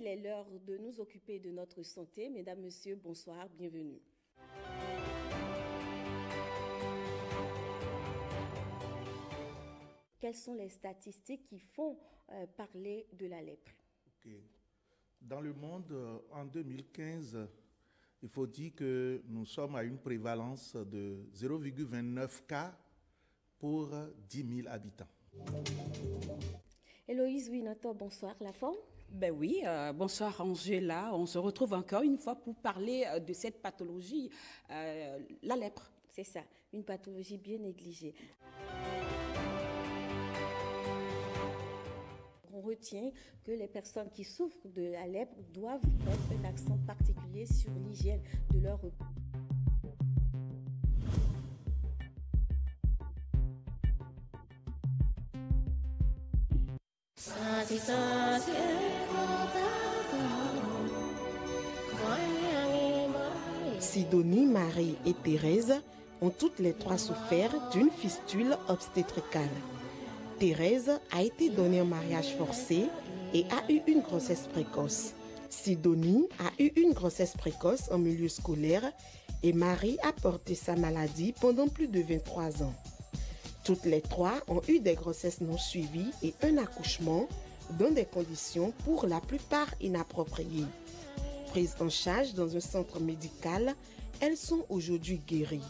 est l'heure de nous occuper de notre santé. Mesdames, Messieurs, bonsoir, bienvenue. Quelles sont les statistiques qui font parler de la lèpre? Okay. Dans le monde, en 2015, il faut dire que nous sommes à une prévalence de 0,29 cas pour 10 000 habitants. Héloïse Winato, bonsoir, la forme? Ben oui, bonsoir Angela. On se retrouve encore une fois pour parler de cette pathologie, la lèpre. C'est ça, une pathologie bien négligée. On retient que les personnes qui souffrent de la lèpre doivent mettre un accent particulier sur l'hygiène de leur repas. Sidonie, Marie et Thérèse ont toutes les trois souffert d'une fistule obstétricale. Thérèse a été donnée en mariage forcé et a eu une grossesse précoce. Sidonie a eu une grossesse précoce en milieu scolaire et Marie a porté sa maladie pendant plus de 23 ans. Toutes les trois ont eu des grossesses non suivies et un accouchement dans des conditions pour la plupart inappropriées. Prises en charge dans un centre médical, elles sont aujourd'hui guéries.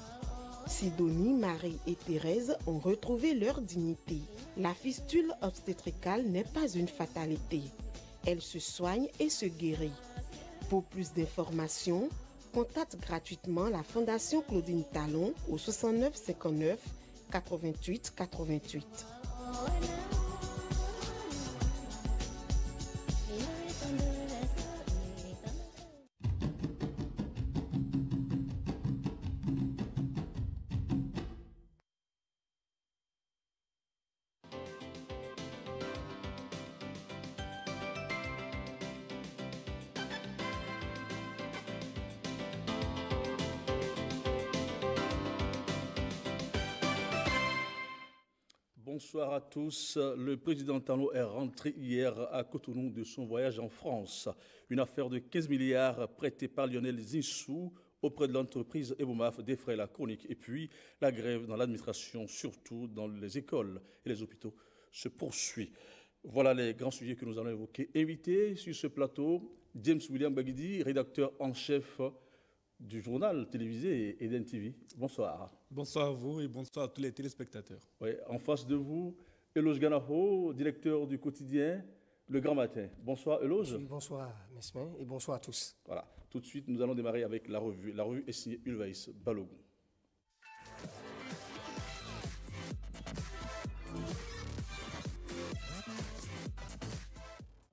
Sidonie, Marie et Thérèse ont retrouvé leur dignité. La fistule obstétricale n'est pas une fatalité. Elle se soigne et se guérit. Pour plus d'informations, contacte gratuitement la Fondation Claudine Talon au 69 59 88 88. Bonsoir à tous. Le président Talon est rentré hier à Cotonou de son voyage en France. Une affaire de 15 milliards prêtée par Lionel Zinsou auprès de l'entreprise Ebomaf défraie la chronique. Et puis, la grève dans l'administration, surtout dans les écoles et les hôpitaux, se poursuit. Voilà les grands sujets que nous allons évoquer. Invité sur ce plateau, James William Baguidi, rédacteur en chef du journal télévisé Eden TV. Bonsoir. Bonsoir à vous et bonsoir à tous les téléspectateurs. Oui, en face de vous, Eloge Ganaho, directeur du quotidien Le Grand Matin. Bonsoir Eloge. Oui, bonsoir Mesmin et bonsoir à tous. Voilà, tout de suite nous allons démarrer avec la revue. La revue est signée Ulvaïs Balogun.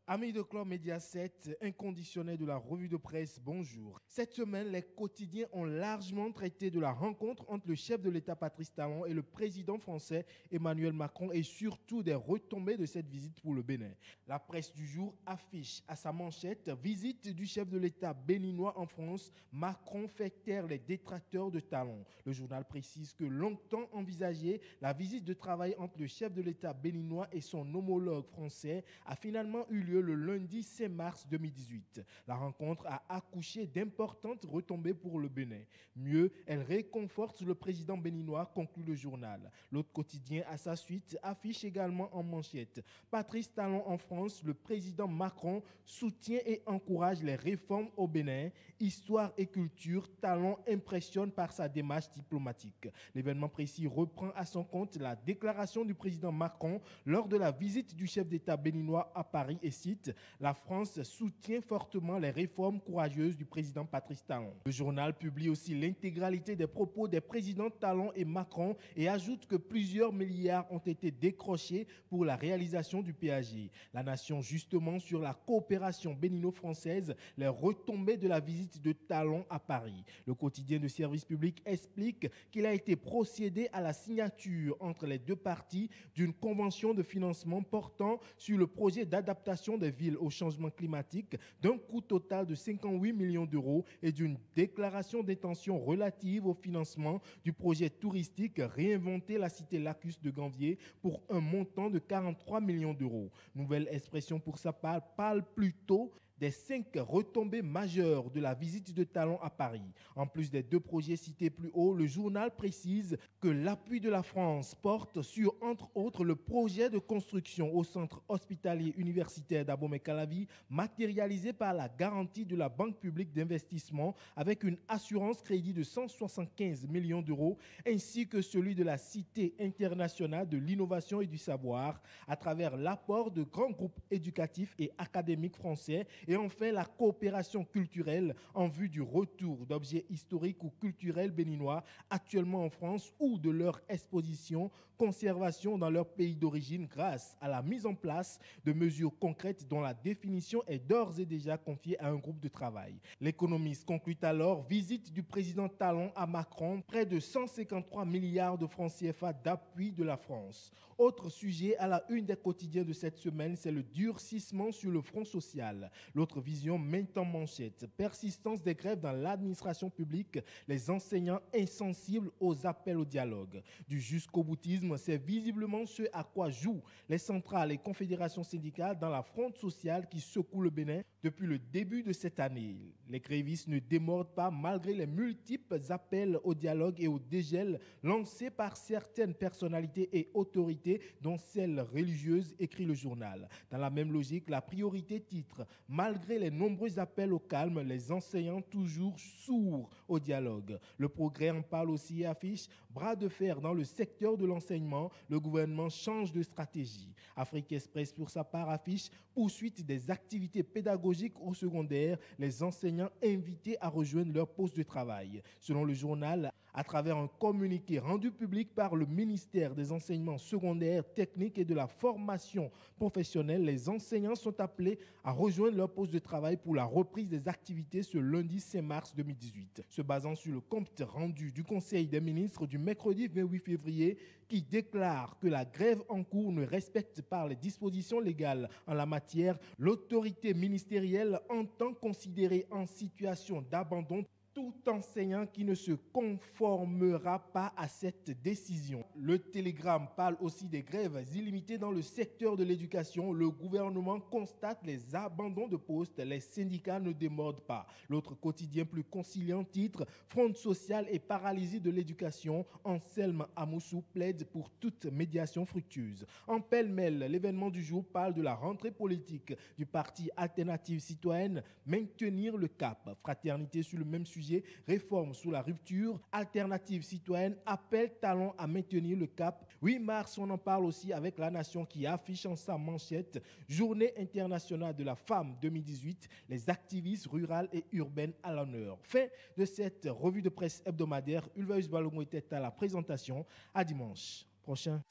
Amis de Club Média 7, inconditionnel de la revue de presse, bonjour. Cette semaine, les quotidiens ont largement traité de la rencontre entre le chef de l'État Patrice Talon et le président français Emmanuel Macron et surtout des retombées de cette visite pour le Bénin. La presse du jour affiche à sa manchette « Visite du chef de l'État béninois en France, Macron fait taire les détracteurs de Talon ». Le journal précise que longtemps envisagée, la visite de travail entre le chef de l'État béninois et son homologue français a finalement eu lieu le lundi 5 mars 2018. La rencontre a accouché d'importantes retombées pour le Bénin. Mieux, elle réconforte le président béninois, conclut le journal. L'autre quotidien, à sa suite, affiche également en manchette « Patrice Talon en France, le président Macron soutient et encourage les réformes au Bénin. Histoire et culture, Talon impressionne par sa démarche diplomatique ». L'événement précis reprend à son compte la déclaration du président Macron lors de la visite du chef d'État béninois à Paris et cite « La France soutient fortement les réformes courageuses du président Patrice Talon ». Le journal publie aussi l'intégralité des propos des présidents Talon et Macron et ajoute que plusieurs milliards ont été décrochés pour la réalisation du péage. La Nation justement sur la coopération bénino-française, les retombées de la visite de Talon à Paris. Le quotidien de service public explique qu'il a été procédé à la signature entre les deux parties d'une convention de financement portant sur le projet d'adaptation des villes au changement climatique d'un coût total de 58 millions d'euros et d'une déclaration d'intention relative au financement du projet touristique Réinventer la cité Lacus de Ganvier pour un montant de 43 millions d'euros. Nouvelle expression pour sa part, parle plutôt des 5 retombées majeures de la visite de Talon à Paris. En plus des 2 projets cités plus haut, le journal précise que l'appui de la France porte sur, entre autres, le projet de construction au centre hospitalier universitaire d'Abomey-Calavi, matérialisé par la garantie de la Banque publique d'investissement avec une assurance crédit de 175 millions d'euros, ainsi que celui de la Cité internationale de l'innovation et du savoir, à travers l'apport de grands groupes éducatifs et académiques français, et enfin la coopération culturelle en vue du retour d'objets historiques ou culturels béninois actuellement en France ou de leur exposition, conservation dans leur pays d'origine grâce à la mise en place de mesures concrètes dont la définition est d'ores et déjà confiée à un groupe de travail. L'économiste conclut alors: visite du président Talon à Macron, près de 153 milliards de francs CFA d'appui de la France. Autre sujet à la une des quotidiens de cette semaine, c'est le durcissement sur le front social. L'autre vision maint en manchette: persistance des grèves dans l'administration publique, les enseignants insensibles aux appels au dialogue. Du jusqu'au boutisme, c'est visiblement ce à quoi jouent les centrales et confédérations syndicales dans la fronde sociale qui secoue le Bénin depuis le début de cette année. Les grévistes ne démordent pas malgré les multiples appels au dialogue et au dégel lancés par certaines personnalités et autorités, dont celles religieuses, écrit le journal. Dans la même logique, la priorité titre: malgré les nombreux appels au calme, les enseignants toujours sourds au dialogue. Le Progrès en parle aussi et affiche: bras de fer dans le secteur de l'enseignement, le gouvernement change de stratégie. Afrique Express, pour sa part, affiche: poursuite des activités pédagogiques au secondaire, les enseignants invités à rejoindre leur poste de travail. Selon le journal, à travers un communiqué rendu public par le ministère des Enseignements secondaires, techniques et de la formation professionnelle, les enseignants sont appelés à rejoindre leur poste de travail pour la reprise des activités ce lundi 5 mars 2018. Se basant sur le compte rendu du Conseil des ministres du mercredi 28 février, qui déclare que la grève en cours ne respecte pas les dispositions légales en la matière, l'autorité ministérielle entend considérer en situation d'abandon tout enseignant qui ne se conformera pas à cette décision. Le Télégramme parle aussi des grèves illimitées dans le secteur de l'éducation. Le gouvernement constate les abandons de postes, les syndicats ne démordent pas. L'autre quotidien plus conciliant titre: fronde sociale et paralysie de l'éducation. Anselme Amoussou plaide pour toute médiation fructueuse. En pêle-mêle, l'événement du jour parle de la rentrée politique du parti Alternative Citoyenne, maintenir le cap. Fraternité sur le même sujet, réforme sous la rupture, Alternative Citoyenne appelle Talon à maintenir le cap. 8 mars, on en parle aussi avec La Nation qui affiche en sa manchette: Journée internationale de la femme 2018, les activistes rurales et urbaines à l'honneur. Fin de cette revue de presse hebdomadaire. Ulvaeus Balogun était à la présentation. À dimanche prochain.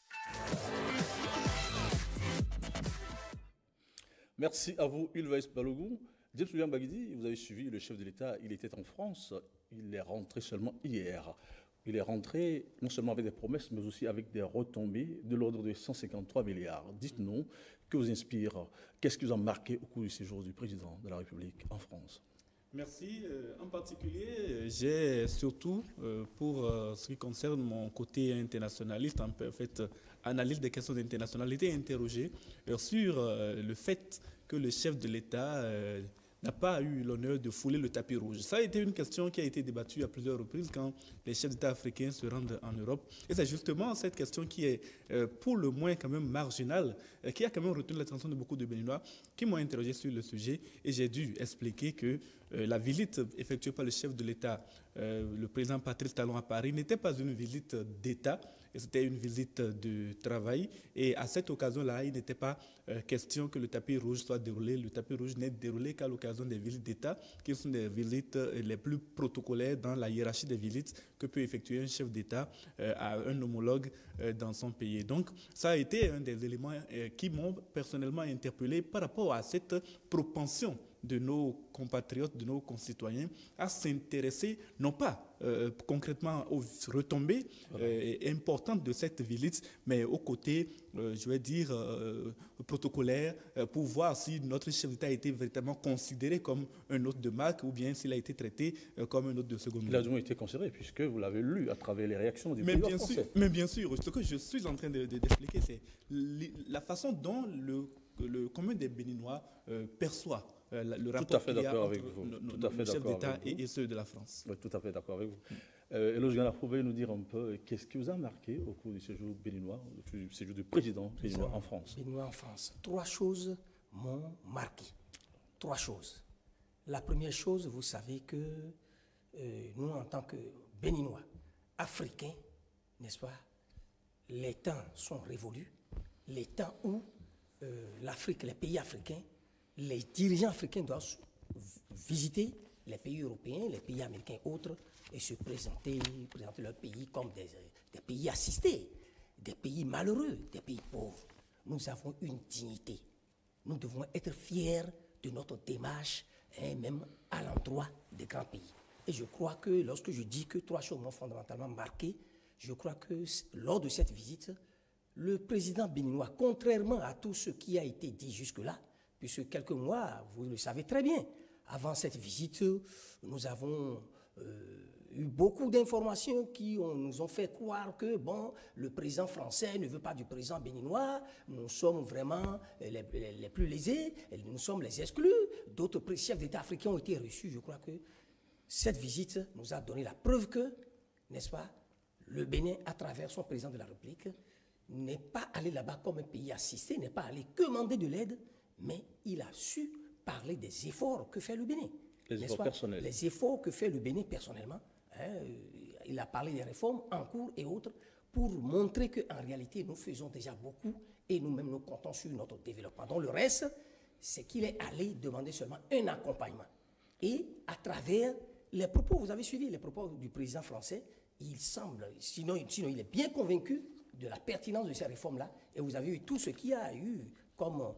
Merci à vous, Ulvaeus Balogun. James William Baguidi, vous avez suivi le chef de l'État, il était en France, il est rentré seulement hier. Il est rentré non seulement avec des promesses, mais aussi avec des retombées de l'ordre de 153 milliards. Dites-nous, que vous inspire, qu'est-ce qui vous a marqué au cours du séjour du président de la République en France? Merci. En particulier, j'ai surtout, pour ce qui concerne mon côté internationaliste, en fait, analyse des questions d'internationalité, interrogé sur le fait que le chef de l'État n'a pas eu l'honneur de fouler le tapis rouge. Ça a été une question qui a été débattue à plusieurs reprises quand les chefs d'État africains se rendent en Europe. Et c'est justement cette question qui est pour le moins quand même marginale, qui a quand même retenu l'attention de beaucoup de Béninois qui m'ont interrogé sur le sujet. Et j'ai dû expliquer que la visite effectuée par le chef de l'État, le président Patrice Talon à Paris, n'était pas une visite d'État, c'était une visite de travail. Et à cette occasion-là, il n'était pas question que le tapis rouge soit déroulé. Le tapis rouge n'est déroulé qu'à l'occasion des visites d'État, qui sont des visites les plus protocolaires dans la hiérarchie des visites que peut effectuer un chef d'État à un homologue dans son pays. Donc, ça a été un des éléments qui m'ont personnellement interpellé par rapport à cette propension de nos compatriotes, de nos concitoyens, à s'intéresser, non pas concrètement aux retombées importantes de cette visite, mais aux côtés, je vais dire, protocolaires, pour voir si notre chef d'État a été véritablement considéré comme un hôte de marque ou bien s'il a été traité comme un hôte de seconde. Il a donc été considéré, puisque vous l'avez lu à travers les réactions du président français. Mais bien sûr, ce que je suis en train d'expliquer, c'est la façon dont le commun des Béninois perçoit le Tout rapport à fait qu'il y a d'accord entre avec vous. nos chefs d'État et ceux de la France. Oui, tout à fait d'accord avec vous. Eloge Gana, pouvez nous dire un peu qu'est-ce qui vous a marqué au cours du séjour béninois, du séjour du président béninois en France? Béninois en France. 3 choses m'ont marqué. 3 choses. La première chose, vous savez que nous, en tant que Béninois, Africains, n'est-ce pas, les temps sont révolus. Les temps où l'Afrique, les pays africains, les dirigeants africains doivent visiter les pays européens, les pays américains et autres, et se présenter leur pays comme des pays assistés, des pays malheureux, des pays pauvres. Nous avons une dignité. Nous devons être fiers de notre démarche, même à l'endroit des grands pays. Et je crois que lorsque je dis que 3 choses m'ont fondamentalement marqué, je crois que lors de cette visite, le président béninois, contrairement à tout ce qui a été dit jusque-là, puisque quelques mois, vous le savez très bien, avant cette visite, nous avons eu beaucoup d'informations qui nous ont fait croire que le président français ne veut pas du président béninois, nous sommes vraiment les plus lésés, nous sommes les exclus, d'autres chefs d'État africains ont été reçus. Je crois que cette visite nous a donné la preuve que, n'est-ce pas, le Bénin, à travers son président de la République, n'est pas allé là-bas comme un pays assisté, n'est pas allé demander de l'aide, mais il a su parler des efforts que fait le Bénin. Les efforts personnels. Les efforts que fait le Bénin personnellement. Il a parlé des réformes en cours et autres pour montrer qu'en réalité, nous faisons déjà beaucoup et nous-mêmes nous comptons sur notre développement. Donc le reste, c'est qu'il est allé demander seulement un accompagnement. Et à travers les propos, vous avez suivi les propos du président français, il semble, sinon il est bien convaincu de la pertinence de ces réformes-là. Et vous avez eu tout ce qu'il y a eu comme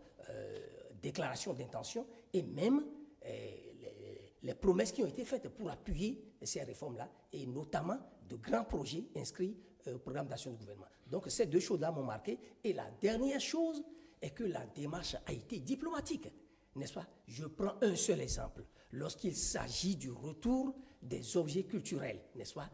déclaration d'intention et même les promesses qui ont été faites pour appuyer ces réformes-là et notamment de grands projets inscrits au programme d'action du gouvernement. Donc ces 2 choses-là m'ont marqué. Et la dernière chose est que la démarche a été diplomatique, n'est-ce pas? Je prends un seul exemple. Lorsqu'il s'agit du retour des objets culturels, n'est-ce pas?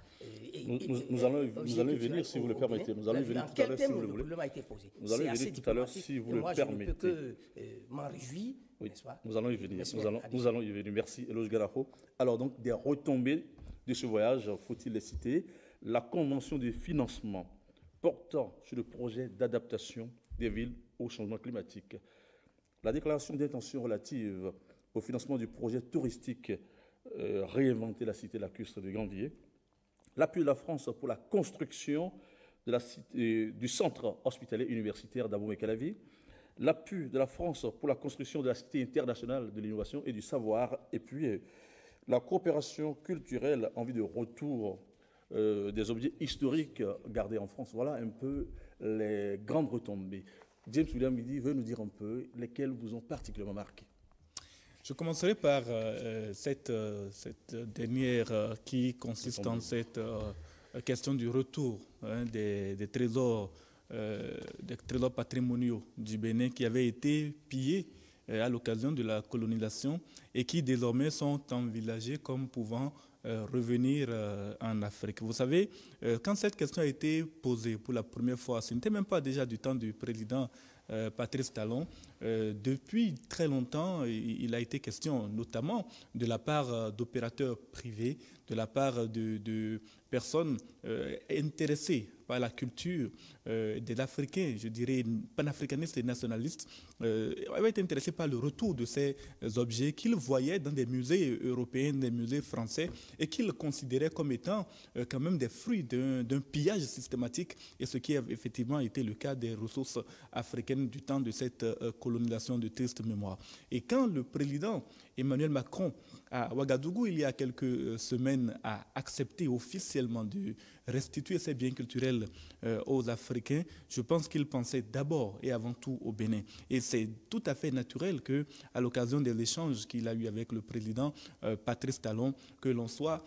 Nous allons y venir si vous le permettez. Nous allons y venir tout à l'heure si vous le voulez. Le problème a été posé. Nous allons y venir tout à l'heure si vous le permettez. Je ne peux que m'en réjouir, n'est-ce pas? Nous allons y venir. Nous allons y venir. Merci, Eloge Ganaho. Alors donc, des retombées de ce voyage, faut-il les citer? La convention de financement portant sur le projet d'adaptation des villes au changement climatique. La déclaration d'intention relative au financement du projet touristique réinventer la cité lacustre de Grandier, l'appui de la France pour la construction de la cité, du centre hospitalier universitaire d'Abomey-Calavi, l'appui de la France pour la construction de la cité internationale de l'innovation et du savoir, et puis la coopération culturelle en vue de retour des objets historiques gardés en France. Voilà un peu les grandes retombées. James William Midi veut nous dire un peu lesquelles vous ont particulièrement marqué. Je commencerai par cette dernière qui consiste en cette question du retour des trésors patrimoniaux du Bénin qui avaient été pillés à l'occasion de la colonisation et qui désormais sont envisagés comme pouvant revenir en Afrique. Vous savez, quand cette question a été posée pour la première fois, ce n'était même pas déjà du temps du président Patrice Talon. Depuis très longtemps, il a été question notamment de la part d'opérateurs privés, de la part de personnes intéressées par la culture des Africains, je dirais panafricanistes et nationalistes, avaient été intéressés par le retour de ces objets qu'ils voyaient dans des musées européens, des musées français, et qu'ils considéraient comme étant quand même des fruits d'un pillage systématique, et ce qui a effectivement été le cas des ressources africaines du temps de cette colonisation de triste mémoire. Et quand le président Emmanuel Macron à Ouagadougou, il y a quelques semaines, a accepté officiellement de restituer ces biens culturels aux Africains, je pense qu'il pensait d'abord et avant tout au Bénin. Et c'est tout à fait naturel qu'à l'occasion de l'échange qu'il a eu avec le président Patrice Talon, que l'on soit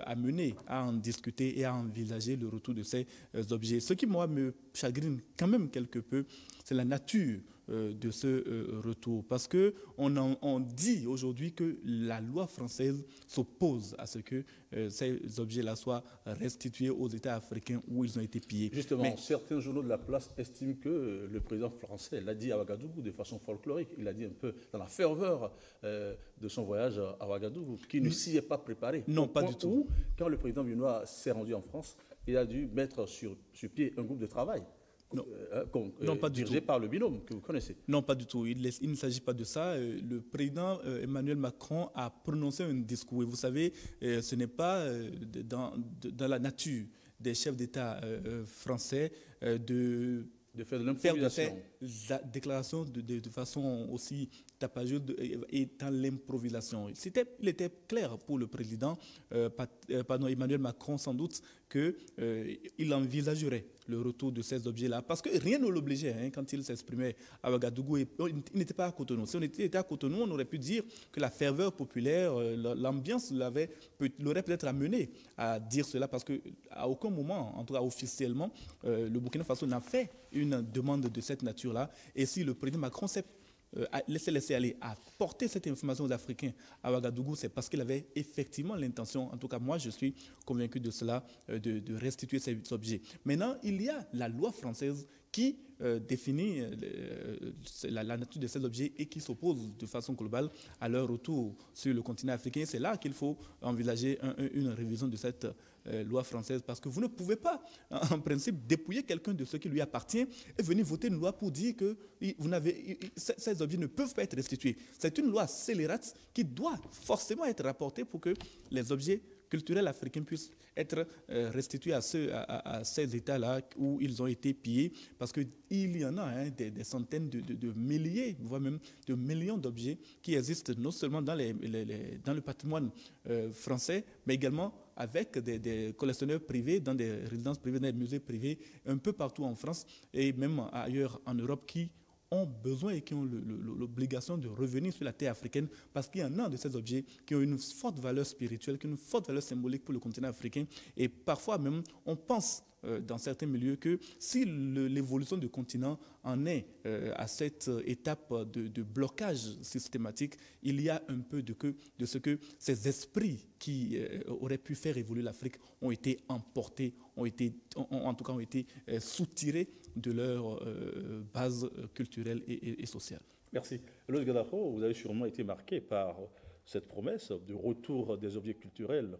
amené à en discuter et à envisager le retour de ces objets. Ce qui, moi, me chagrine quand même quelque peu, c'est la nature de ce retour. Parce qu'on dit aujourd'hui que la loi française s'oppose à ce que ces objets-là soient restitués aux États africains où ils ont été pillés. Justement, certains journaux de la place estiment que le président français l'a dit à Ouagadougou de façon folklorique. Il l'a dit un peu dans la ferveur de son voyage à Ouagadougou, qui ne s'y est pas préparé. Non, pas du tout. Quand le président viennois s'est rendu en France, il a dû mettre sur pied un groupe de travail. Non, pas du tout. Dirigé par le binôme que vous connaissez. Non, pas du tout. Il ne s'agit pas de ça. Le président Emmanuel Macron a prononcé un discours. Et vous savez, ce n'est pas dans la nature des chefs d'État français de faire de l'improvisation. Faire des déclarations de façon aussi tapageuse et dans l'improvisation. Il était clair pour le président Emmanuel Macron sans doute qu'il envisagerait le retour de ces objets-là parce que rien ne l'obligeait quand il s'exprimait à Ouagadougou. Il n'était pas à Cotonou. Si on était à Cotonou, on aurait pu dire que la ferveur populaire, l'ambiance l'aurait peut-être amené à dire cela parce qu'à aucun moment, en tout cas officiellement, le Burkina Faso n'a fait une demande de cette nature-là. Et si le président Macron s'est laissé aller à porter cette information aux Africains à Ouagadougou, c'est parce qu'il avait effectivement l'intention, en tout cas moi je suis convaincu de cela, de restituer ces objets. Maintenant, il y a la loi française qui définit la nature de ces objets et qui s'oppose de façon globale à leur retour sur le continent africain. C'est là qu'il faut envisager une révision de cette loi française parce que vous ne pouvez pas, en principe, dépouiller quelqu'un de ce qui lui appartient et venir voter une loi pour dire que ces objets ne peuvent pas être restitués. C'est une loi scélérate qui doit forcément être rapportée pour que les objets culturels africains puissent être restitués à ces États-là où ils ont été pillés, parce qu'il y en a des centaines de milliers, voire même de millions d'objets qui existent non seulement dans le patrimoine français, mais également avec des collectionneurs privés, dans des résidences privées, dans des musées privés, un peu partout en France et même ailleurs en Europe qui ont besoin et qui ont l'obligation de revenir sur la terre africaine parce qu'il y en a de ces objets qui ont une forte valeur spirituelle, qui ont une forte valeur symbolique pour le continent africain. Et parfois même, on pense dans certains milieux que si l'évolution du continent en est à cette étape de blocage systématique, il y a un peu de ce que ces esprits qui auraient pu faire évoluer l'Afrique ont été emportés, ont été soutirés de leur base culturelle et sociale. Merci. Loïc Gadafo, vous avez sûrement été marqué par cette promesse de retour des objets culturels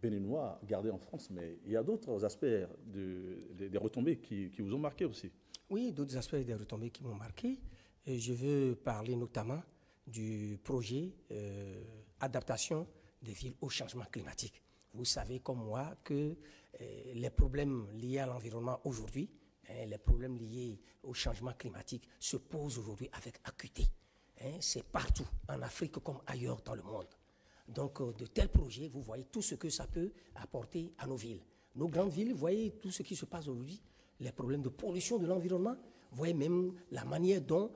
béninois gardés en France, mais il y a d'autres aspects des retombées qui vous ont marqué aussi. Oui, d'autres aspects des retombées qui m'ont marqué. Et je veux parler notamment du projet adaptation des villes au changement climatique. Vous savez comme moi que les problèmes liés à l'environnement aujourd'hui, les problèmes liés au changement climatique se posent aujourd'hui avec acuité. C'est partout, en Afrique comme ailleurs dans le monde. Donc, de tels projets, vous voyez tout ce que ça peut apporter à nos villes. Nos grandes villes, vous voyez tout ce qui se passe aujourd'hui, les problèmes de pollution de l'environnement, vous voyez même la manière dont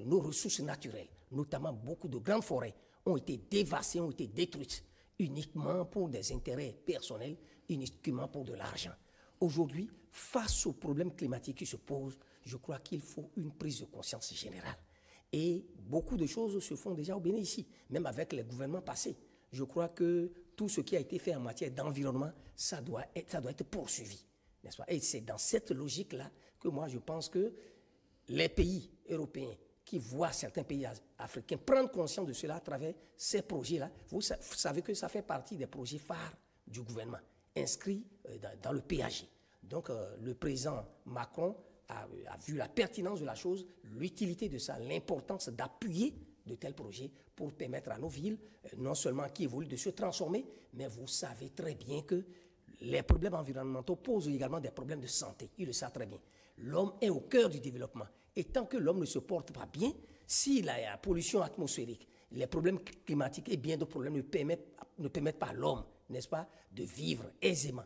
nos ressources naturelles, notamment beaucoup de grandes forêts, ont été dévastées, ont été détruites, uniquement pour des intérêts personnels, uniquement pour de l'argent. Aujourd'hui, face aux problèmes climatiques qui se posent, je crois qu'il faut une prise de conscience générale. Et beaucoup de choses se font déjà au Bénin ici, même avec les gouvernements passés. Je crois que tout ce qui a été fait en matière d'environnement, ça doit être poursuivi, n'est-ce pas? Et c'est dans cette logique-là que moi je pense que les pays européens qui voient certains pays africains prendre conscience de cela à travers ces projets-là, vous savez que ça fait partie des projets phares du gouvernement, inscrits dans le PAG. Donc le président Macron a vu la pertinence de la chose, l'utilité de ça, l'importance d'appuyer de tels projets pour permettre à nos villes, non seulement qui évoluent, de se transformer, mais vous savez très bien que les problèmes environnementaux posent également des problèmes de santé. Ils le savent très bien. L'homme est au cœur du développement. Et tant que l'homme ne se porte pas bien, s'il a la pollution atmosphérique, les problèmes climatiques et bien d'autres problèmes ne permettent pas à l'homme, n'est-ce pas, de vivre aisément,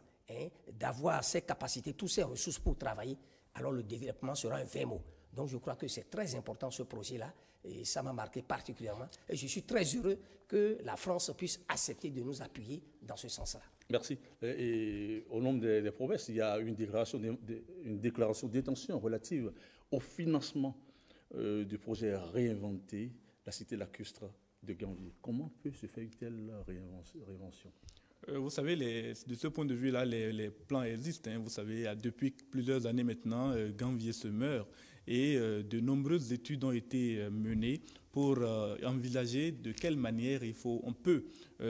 d'avoir ses capacités, toutes ses ressources pour travailler, alors le développement sera un vain mot. Donc je crois que c'est très important ce projet-là et ça m'a marqué particulièrement. Et je suis très heureux que la France puisse accepter de nous appuyer dans ce sens-là. Merci. Et au nom des promesses, il y a une déclaration d'intention relative au financement du projet Réinventer la cité lacustre de Ganvié. Comment peut se faire une telle réinvention? Vous savez, de ce point de vue-là, les plans existent. Vous savez, depuis plusieurs années maintenant, Ganvié se meurt et de nombreuses études ont été menées pour envisager de quelle manière on peut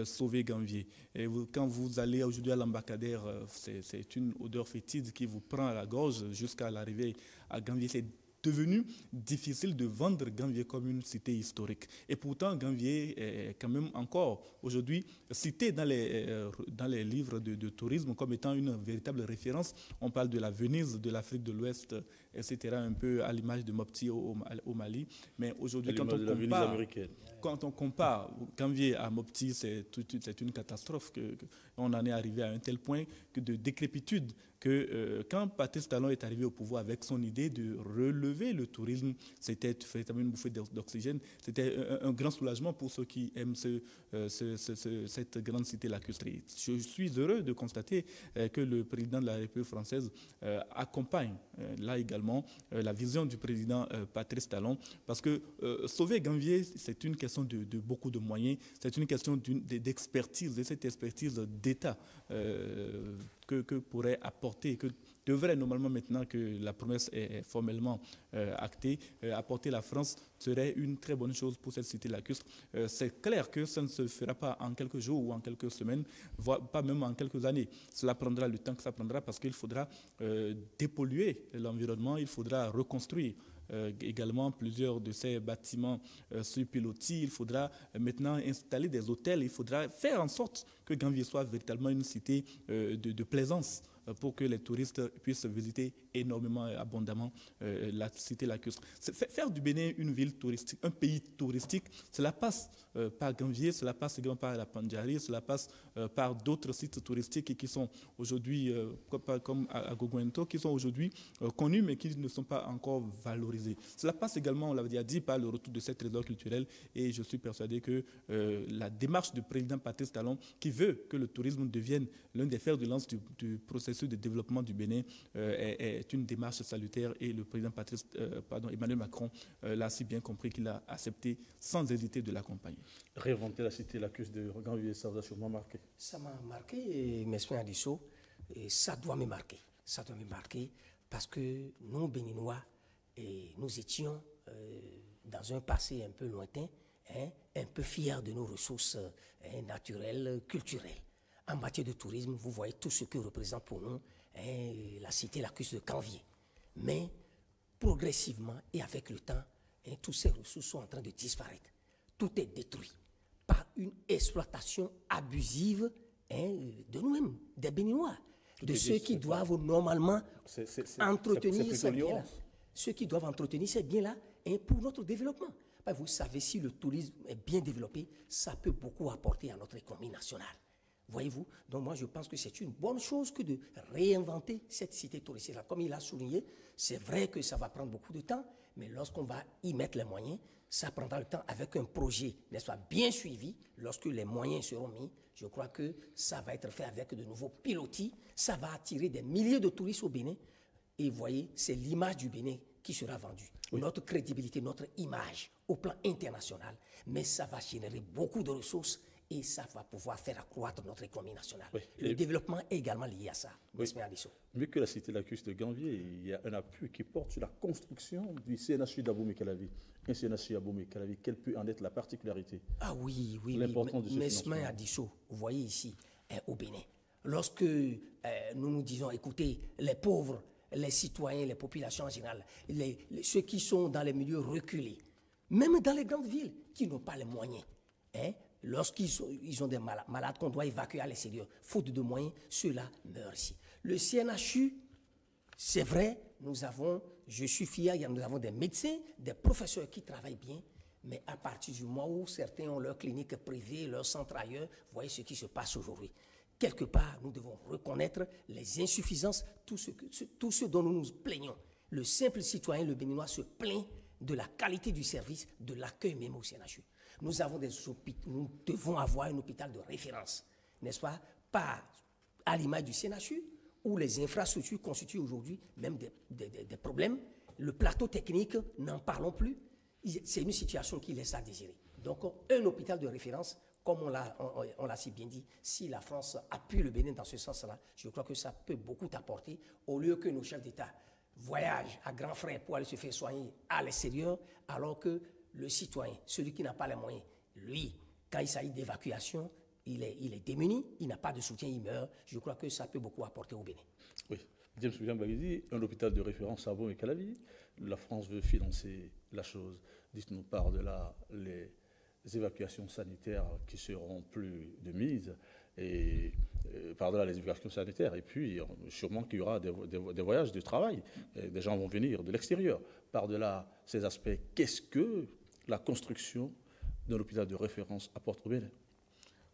sauver Ganvié. Et quand vous allez aujourd'hui à l'embarcadère, c'est une odeur fétide qui vous prend à la gorge jusqu'à l'arrivée à Ganvié. C'est devenu difficile de vendre Ganvié comme une cité historique. Et pourtant, Ganvié est quand même encore aujourd'hui cité dans les livres de tourisme comme étant une véritable référence. On parle de la Venise de l'Afrique de l'Ouest, etc., un peu à l'image de Mopti au Mali. Mais aujourd'hui, quand on compare Ganvié à Mopti, c'est une catastrophe. On en est arrivé à un tel point de décrépitude que quand Patrice Talon est arrivé au pouvoir avec son idée de relever le tourisme, c'était véritablement une bouffée d'oxygène. C'était un grand soulagement pour ceux qui aiment cette grande cité lacustre. Je suis heureux de constater que le président de la République française accompagne là également la vision du président Patrice Talon, parce que sauver Ganvié, c'est une question de beaucoup de moyens, c'est une question d'expertise, et cette expertise d'État que pourrait apporter, que devrait normalement, maintenant que la promesse est formellement actée, apporter la France serait une très bonne chose pour cette cité lacustre. C'est clair que ça ne se fera pas en quelques jours ou en quelques semaines, voire pas même en quelques années. Cela prendra le temps que ça prendra parce qu'il faudra dépolluer l'environnement, il faudra reconstruire également plusieurs de ces bâtiments sur pilotis. Il faudra maintenant installer des hôtels. Il faudra faire en sorte que Ganvié soit véritablement une cité de plaisance pour que les touristes puissent visiter énormément, abondamment la cité lacustre. Faire du Bénin une ville touristique, un pays touristique, cela passe par Ganvié, cela passe également par la Pandjari, cela passe par d'autres sites touristiques qui sont aujourd'hui, comme à Goguento, qui sont aujourd'hui connus mais qui ne sont pas encore valorisés. Cela passe également, on l'avait déjà dit, par le retour de cette trésor culturel, et je suis persuadé que la démarche du président Patrice Talon, qui veut que le tourisme devienne l'un des fers de lance du processus de développement du Bénin, est une démarche salutaire, et le président Emmanuel Macron l'a si bien compris qu'il a accepté sans hésiter de l'accompagner. Réinventer la cité lacustre de Ganvié, ça vous a sûrement marqué? Ça m'a marqué, Mesmin Adisso, et ça doit me marquer. Ça doit me marquer parce que nous, Béninois, nous étions dans un passé un peu lointain, un peu fiers de nos ressources naturelles, culturelles. En matière de tourisme, vous voyez tout ce que représente pour nous la cité lacustre de Ganvié. Mais progressivement et avec le temps, toutes ces ressources sont en train de disparaître. Tout est détruit par une exploitation abusive de nous-mêmes, des Béninois, de ceux qui doivent normalement entretenir ces biens-là. Ceux qui doivent entretenir ces biens-là pour notre développement. Vous savez, si le tourisme est bien développé, ça peut beaucoup apporter à notre économie nationale. Voyez-vous? Donc moi, je pense que c'est une bonne chose que de réinventer cette cité touristique. Comme il a souligné, c'est vrai que ça va prendre beaucoup de temps, mais lorsqu'on va y mettre les moyens, ça prendra le temps avec un projet, n'est-ce pas, bien suivi. Lorsque les moyens seront mis, je crois que ça va être fait avec de nouveaux pilotis. Ça va attirer des milliers de touristes au Bénin. Et vous voyez, c'est l'image du Bénin qui sera vendue. Oui. Notre crédibilité, notre image au plan international. Mais ça va générer beaucoup de ressources et ça va pouvoir faire accroître notre économie nationale. Oui. Le développement est également lié à ça. Oui. Mieux que la cité lacustre de Ganvié, il y a un appui qui porte sur la construction du CNHU d'Abomey-Calavi. Un CNHU d'Abomey-Calavi, quelle peut en être la particularité? Ah oui. L'importance de ce financement. Vous voyez ici, au Bénin, lorsque nous nous disons, écoutez, les pauvres, les citoyens, les populations en général, ceux qui sont dans les milieux reculés, même dans les grandes villes, qui n'ont pas les moyens, lorsqu'ils ont des malades qu'on doit évacuer à l'extérieur, faute de moyens, ceux-là meurent ici. Le CNHU, c'est vrai, je suis fier, nous avons des médecins, des professeurs qui travaillent bien, mais à partir du moment où certains ont leur clinique privée, leur centre ailleurs, vous voyez ce qui se passe aujourd'hui. Quelque part, nous devons reconnaître les insuffisances, tout ce dont nous nous plaignons. Le simple citoyen, le Béninois, se plaint de la qualité du service, de l'accueil même au CNHU. Nous devons avoir un hôpital de référence, n'est-ce pas? Pas à l'image du CNHU, où les infrastructures constituent aujourd'hui même des problèmes. le plateau technique, n'en parlons plus. C'est une situation qui laisse à désirer. Donc, un hôpital de référence, comme on l'a si bien dit, si la France appuie le Bénin dans ce sens-là, je crois que ça peut beaucoup apporter, au lieu que nos chefs d'État voyagent à grands frais pour aller se faire soigner à l'extérieur, alors que le citoyen, celui qui n'a pas les moyens, lui, quand il s'agit d'évacuation, il est démuni, il n'a pas de soutien, il meurt. Je crois que ça peut beaucoup apporter au Bénin. Oui. James William Bagidi, un hôpital de référence à Abomey-Calavi. La France veut financer la chose. Dites-nous par-delà les évacuations sanitaires qui seront plus de mise, et par-delà les évacuations sanitaires. Et puis, sûrement qu'il y aura des voyages de travail. Des gens vont venir de l'extérieur. Par-delà ces aspects, qu'est-ce que la construction d'un hôpital de référence apporte au Bénin?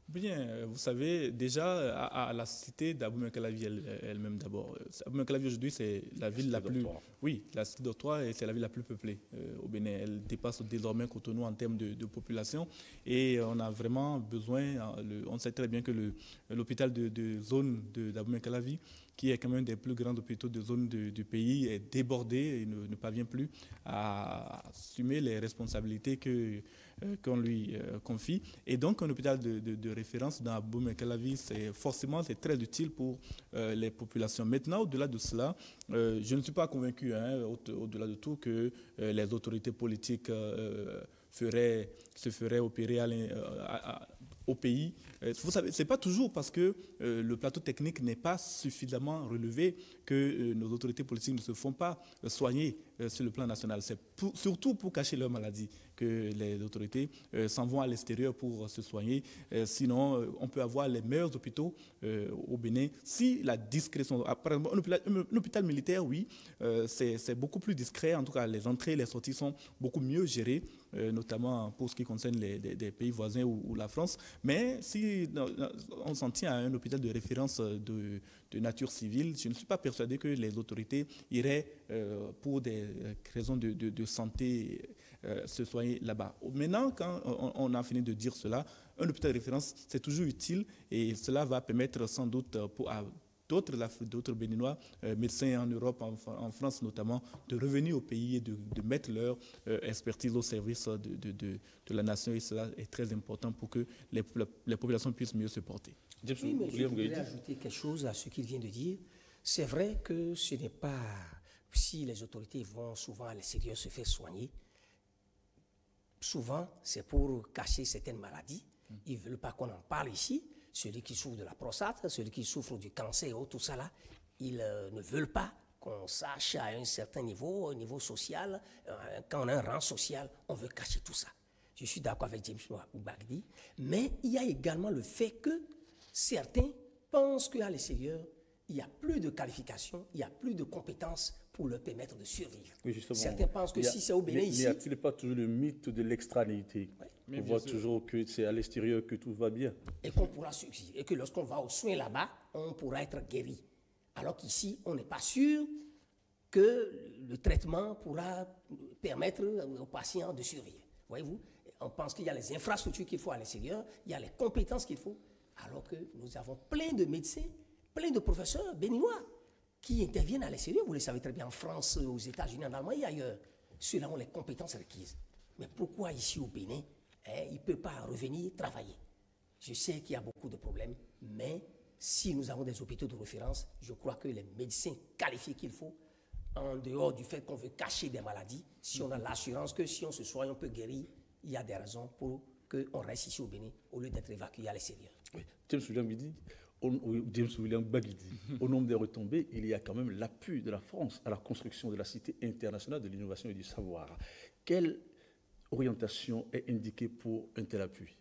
Bien, vous savez, déjà, à la cité d'Abomey-Calavi elle-même d'abord. Abomey-Calavi aujourd'hui, c'est la ville la plus... Oui, la cité d'Octroi, et c'est la ville la plus peuplée au Bénin. Elle dépasse désormais Cotonou en termes de population. Et on a vraiment besoin... On sait très bien que l'hôpital de zone d'Abomey-Calavi, qui est quand même un des plus grands hôpitaux de zone du pays, est débordé et ne parvient plus à assumer les responsabilités qu'on lui confie. Et donc, un hôpital de référence dans Abomey-Calavi, c'est très utile pour les populations. Maintenant, au-delà de cela, je ne suis pas convaincu, au-delà de tout, que les autorités politiques se feraient opérer au pays. Vous savez, ce n'est pas toujours parce que le plateau technique n'est pas suffisamment relevé que nos autorités politiques ne se font pas soigner sur le plan national. C'est surtout pour cacher leur maladie que les autorités s'en vont à l'extérieur pour se soigner. Sinon, on peut avoir les meilleurs hôpitaux au Bénin si la discrétion... Par exemple, un hôpital militaire, oui, c'est beaucoup plus discret. En tout cas, les entrées et les sorties sont beaucoup mieux gérées, notamment pour ce qui concerne des pays voisins ou la France. Mais si on s'en tient à un hôpital de référence de nature civile, je ne suis pas persuadé que les autorités iraient pour des raisons de santé se soigner là-bas. Maintenant, quand on a fini de dire cela, un hôpital de référence, c'est toujours utile et cela va permettre sans doute à d'autres Béninois, médecins en Europe, en France notamment, de revenir au pays et de mettre leur expertise au service de la nation. Et cela est très important pour que les populations puissent mieux se porter. Oui, mais je voudrais ajouter quelque chose à ce qu'il vient de dire. C'est vrai que ce n'est pas... Si les autorités vont souvent à l'extérieur se faire soigner, souvent c'est pour cacher certaines maladies. Ils ne veulent pas qu'on en parle ici. Celui qui souffre de la prostate, celui qui souffre du cancer, tout ça là, ils ne veulent pas qu'on sache à un certain niveau, au niveau social, quand on a un rang social, on veut cacher tout ça. Je suis d'accord avec James Bagdi, mais il y a également le fait que certains pensent qu'à l'extérieur, il n'y a plus de qualifications, il n'y a plus de compétences pour leur permettre de survivre. Oui, certains pensent que si c'est au Bénin ici... N'y a-t-il pas toujours le mythe de l'extranéité? On voit toujours que c'est à l'extérieur que tout va bien. Et qu'on pourra survivre. Et que lorsqu'on va aux soins là-bas, on pourra être guéri. Alors qu'ici, on n'est pas sûr que le traitement pourra permettre aux patients de survivre. Voyez-vous, on pense qu'il y a les infrastructures qu'il faut à l'extérieur, il y a les compétences qu'il faut, alors que nous avons plein de médecins, plein de professeurs béninois qui interviennent à l'extérieur. Vous le savez très bien, en France, aux États-Unis, en Allemagne et ailleurs. Ceux-là ont les compétences requises. Mais pourquoi ici au Bénin, il ne peut pas revenir travailler? Je sais qu'il y a beaucoup de problèmes, mais si nous avons des hôpitaux de référence, je crois que les médecins qualifiés qu'il faut, en dehors du fait qu'on veut cacher des maladies, si on a l'assurance que si on se soigne, on peut guérir, il y a des raisons pour qu'on reste ici au Bénin au lieu d'être évacué à l'extérieur. Oui. James William Bagidi, au nombre des retombées, il y a quand même l'appui de la France à la construction de la Cité internationale de l'innovation et du savoir. Quelle orientation est indiquée pour un tel appui?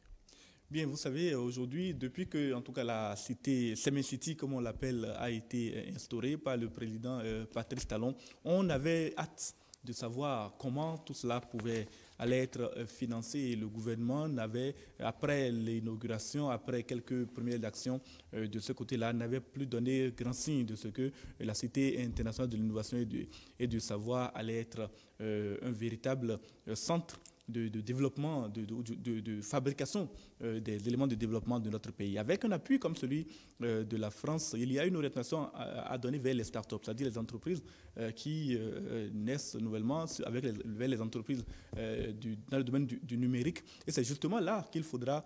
Bien, vous savez, aujourd'hui, depuis que, en tout cas, la cité, Semen City, comme on l'appelle, a été instaurée par le président Patrice Talon, on avait hâte de savoir comment tout cela pouvait aller être financé. Et le gouvernement n'avait, après l'inauguration, après quelques premières actions de ce côté-là, n'avait plus donné grand signe de ce que la Cité internationale de l'innovation et du savoir allait être un véritable centre développement, de fabrication des éléments de développement de notre pays. Avec un appui comme celui de la France, il y a une orientation à donner vers les start-up, c'est-à-dire les entreprises qui naissent nouvellement vers les entreprises dans le domaine du numérique. Et c'est justement là qu'il faudra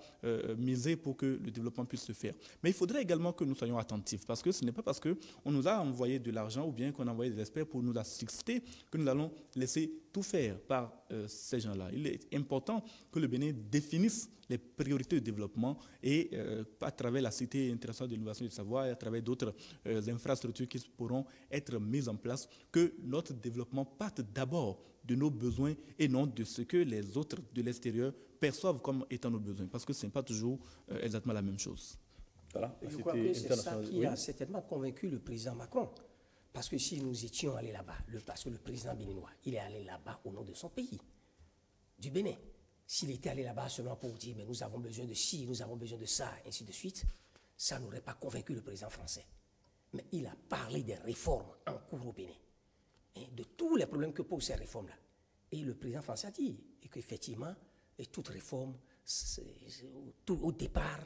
miser pour que le développement puisse se faire. Mais il faudrait également que nous soyons attentifs, parce que ce n'est pas parce qu'on nous a envoyé de l'argent ou bien qu'on a envoyé des experts pour nous assister que nous allons laisser tout faire par ces gens-là. Il est important que le Bénin définisse les priorités de développement et à travers la Cité internationale de l'innovation et du savoir et à travers d'autres infrastructures qui pourront être mises en place, que notre développement parte d'abord de nos besoins et non de ce que les autres de l'extérieur perçoivent comme étant nos besoins, parce que ce n'est pas toujours exactement la même chose. Voilà, je crois que c'est ça qui a certainement convaincu le président Macron. Parce que si nous étions allés là-bas, parce que le président béninois, il est allé là-bas au nom de son pays, du Bénin. S'il était allé là-bas seulement pour dire mais nous avons besoin de ci, nous avons besoin de ça, ainsi de suite, ça n'aurait pas convaincu le président français. Mais il a parlé des réformes en cours au Bénin, de tous les problèmes que posent ces réformes-là. Et le président français a dit qu'effectivement, toute réforme, au départ,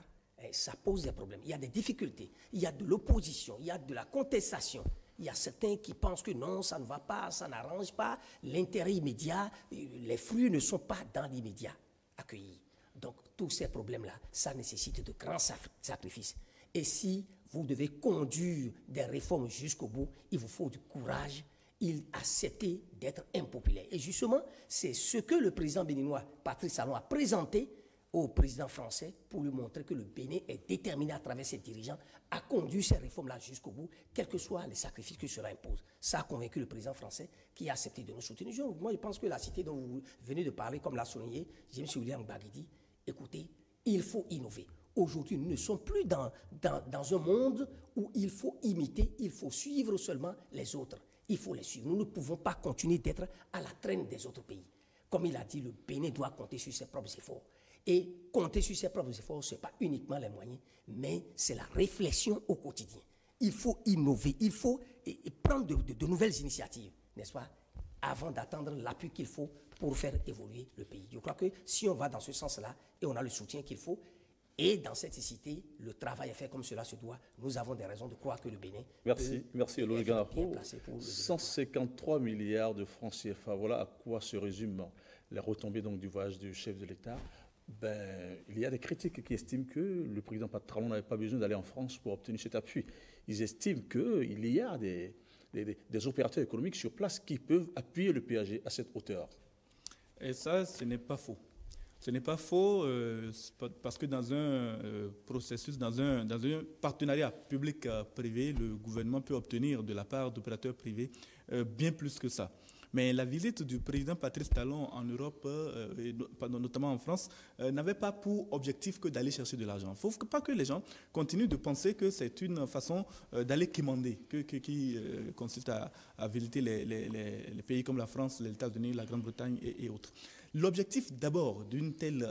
ça pose des problèmes. Il y a des difficultés, il y a de l'opposition, il y a de la contestation. Il y a certains qui pensent que non, ça ne va pas, ça n'arrange pas l'intérêt immédiat, les fruits ne sont pas dans l'immédiat accueillis. Donc tous ces problèmes-là, ça nécessite de grands sacrifices. Et si vous devez conduire des réformes jusqu'au bout, il vous faut du courage, accepter d'être impopulaire. Et justement, c'est ce que le président béninois, Patrice Talon, a présenté au président français pour lui montrer que le Bénin est déterminé à travers ses dirigeants à conduire ces réformes-là jusqu'au bout, quels que soient les sacrifices que cela impose. Ça a convaincu le président français qui a accepté de nous soutenir. Moi, je pense que la cité dont vous venez de parler, comme l'a souligné James William Baguidi, écoutez, il faut innover. Aujourd'hui, nous ne sommes plus dans un monde où il faut imiter, il faut suivre seulement les autres. Il faut les suivre. Nous ne pouvons pas continuer d'être à la traîne des autres pays. Comme il a dit, le Bénin doit compter sur ses propres efforts. Et compter sur ses propres efforts, ce n'est pas uniquement les moyens, mais c'est la réflexion au quotidien. Il faut innover, il faut prendre de nouvelles initiatives, n'est-ce pas, avant d'attendre l'appui qu'il faut pour faire évoluer le pays. Je crois que si on va dans ce sens-là, et on a le soutien qu'il faut, et dans cette cité, le travail est fait comme cela se doit, nous avons des raisons de croire que le Bénin... Merci Eloge Ganapro. 153 milliards de francs CFA, voilà à quoi se résument les retombées donc, du voyage du chef de l'État. Il y a des critiques qui estiment que le président Talon n'avait pas besoin d'aller en France pour obtenir cet appui. Ils estiment qu'il y a des opérateurs économiques sur place qui peuvent appuyer le PAG à cette hauteur. Et ça, ce n'est pas faux. Ce n'est pas faux parce que dans un processus, dans un partenariat public-privé, le gouvernement peut obtenir de la part d'opérateurs privés bien plus que ça. Mais la visite du président Patrice Talon en Europe, et notamment en France, n'avait pas pour objectif que d'aller chercher de l'argent. Il ne faut pas que les gens continuent de penser que c'est une façon d'aller quémander, qui consiste à visiter les pays comme la France, les États-Unis, la Grande-Bretagne et autres. L'objectif d'abord d'une telle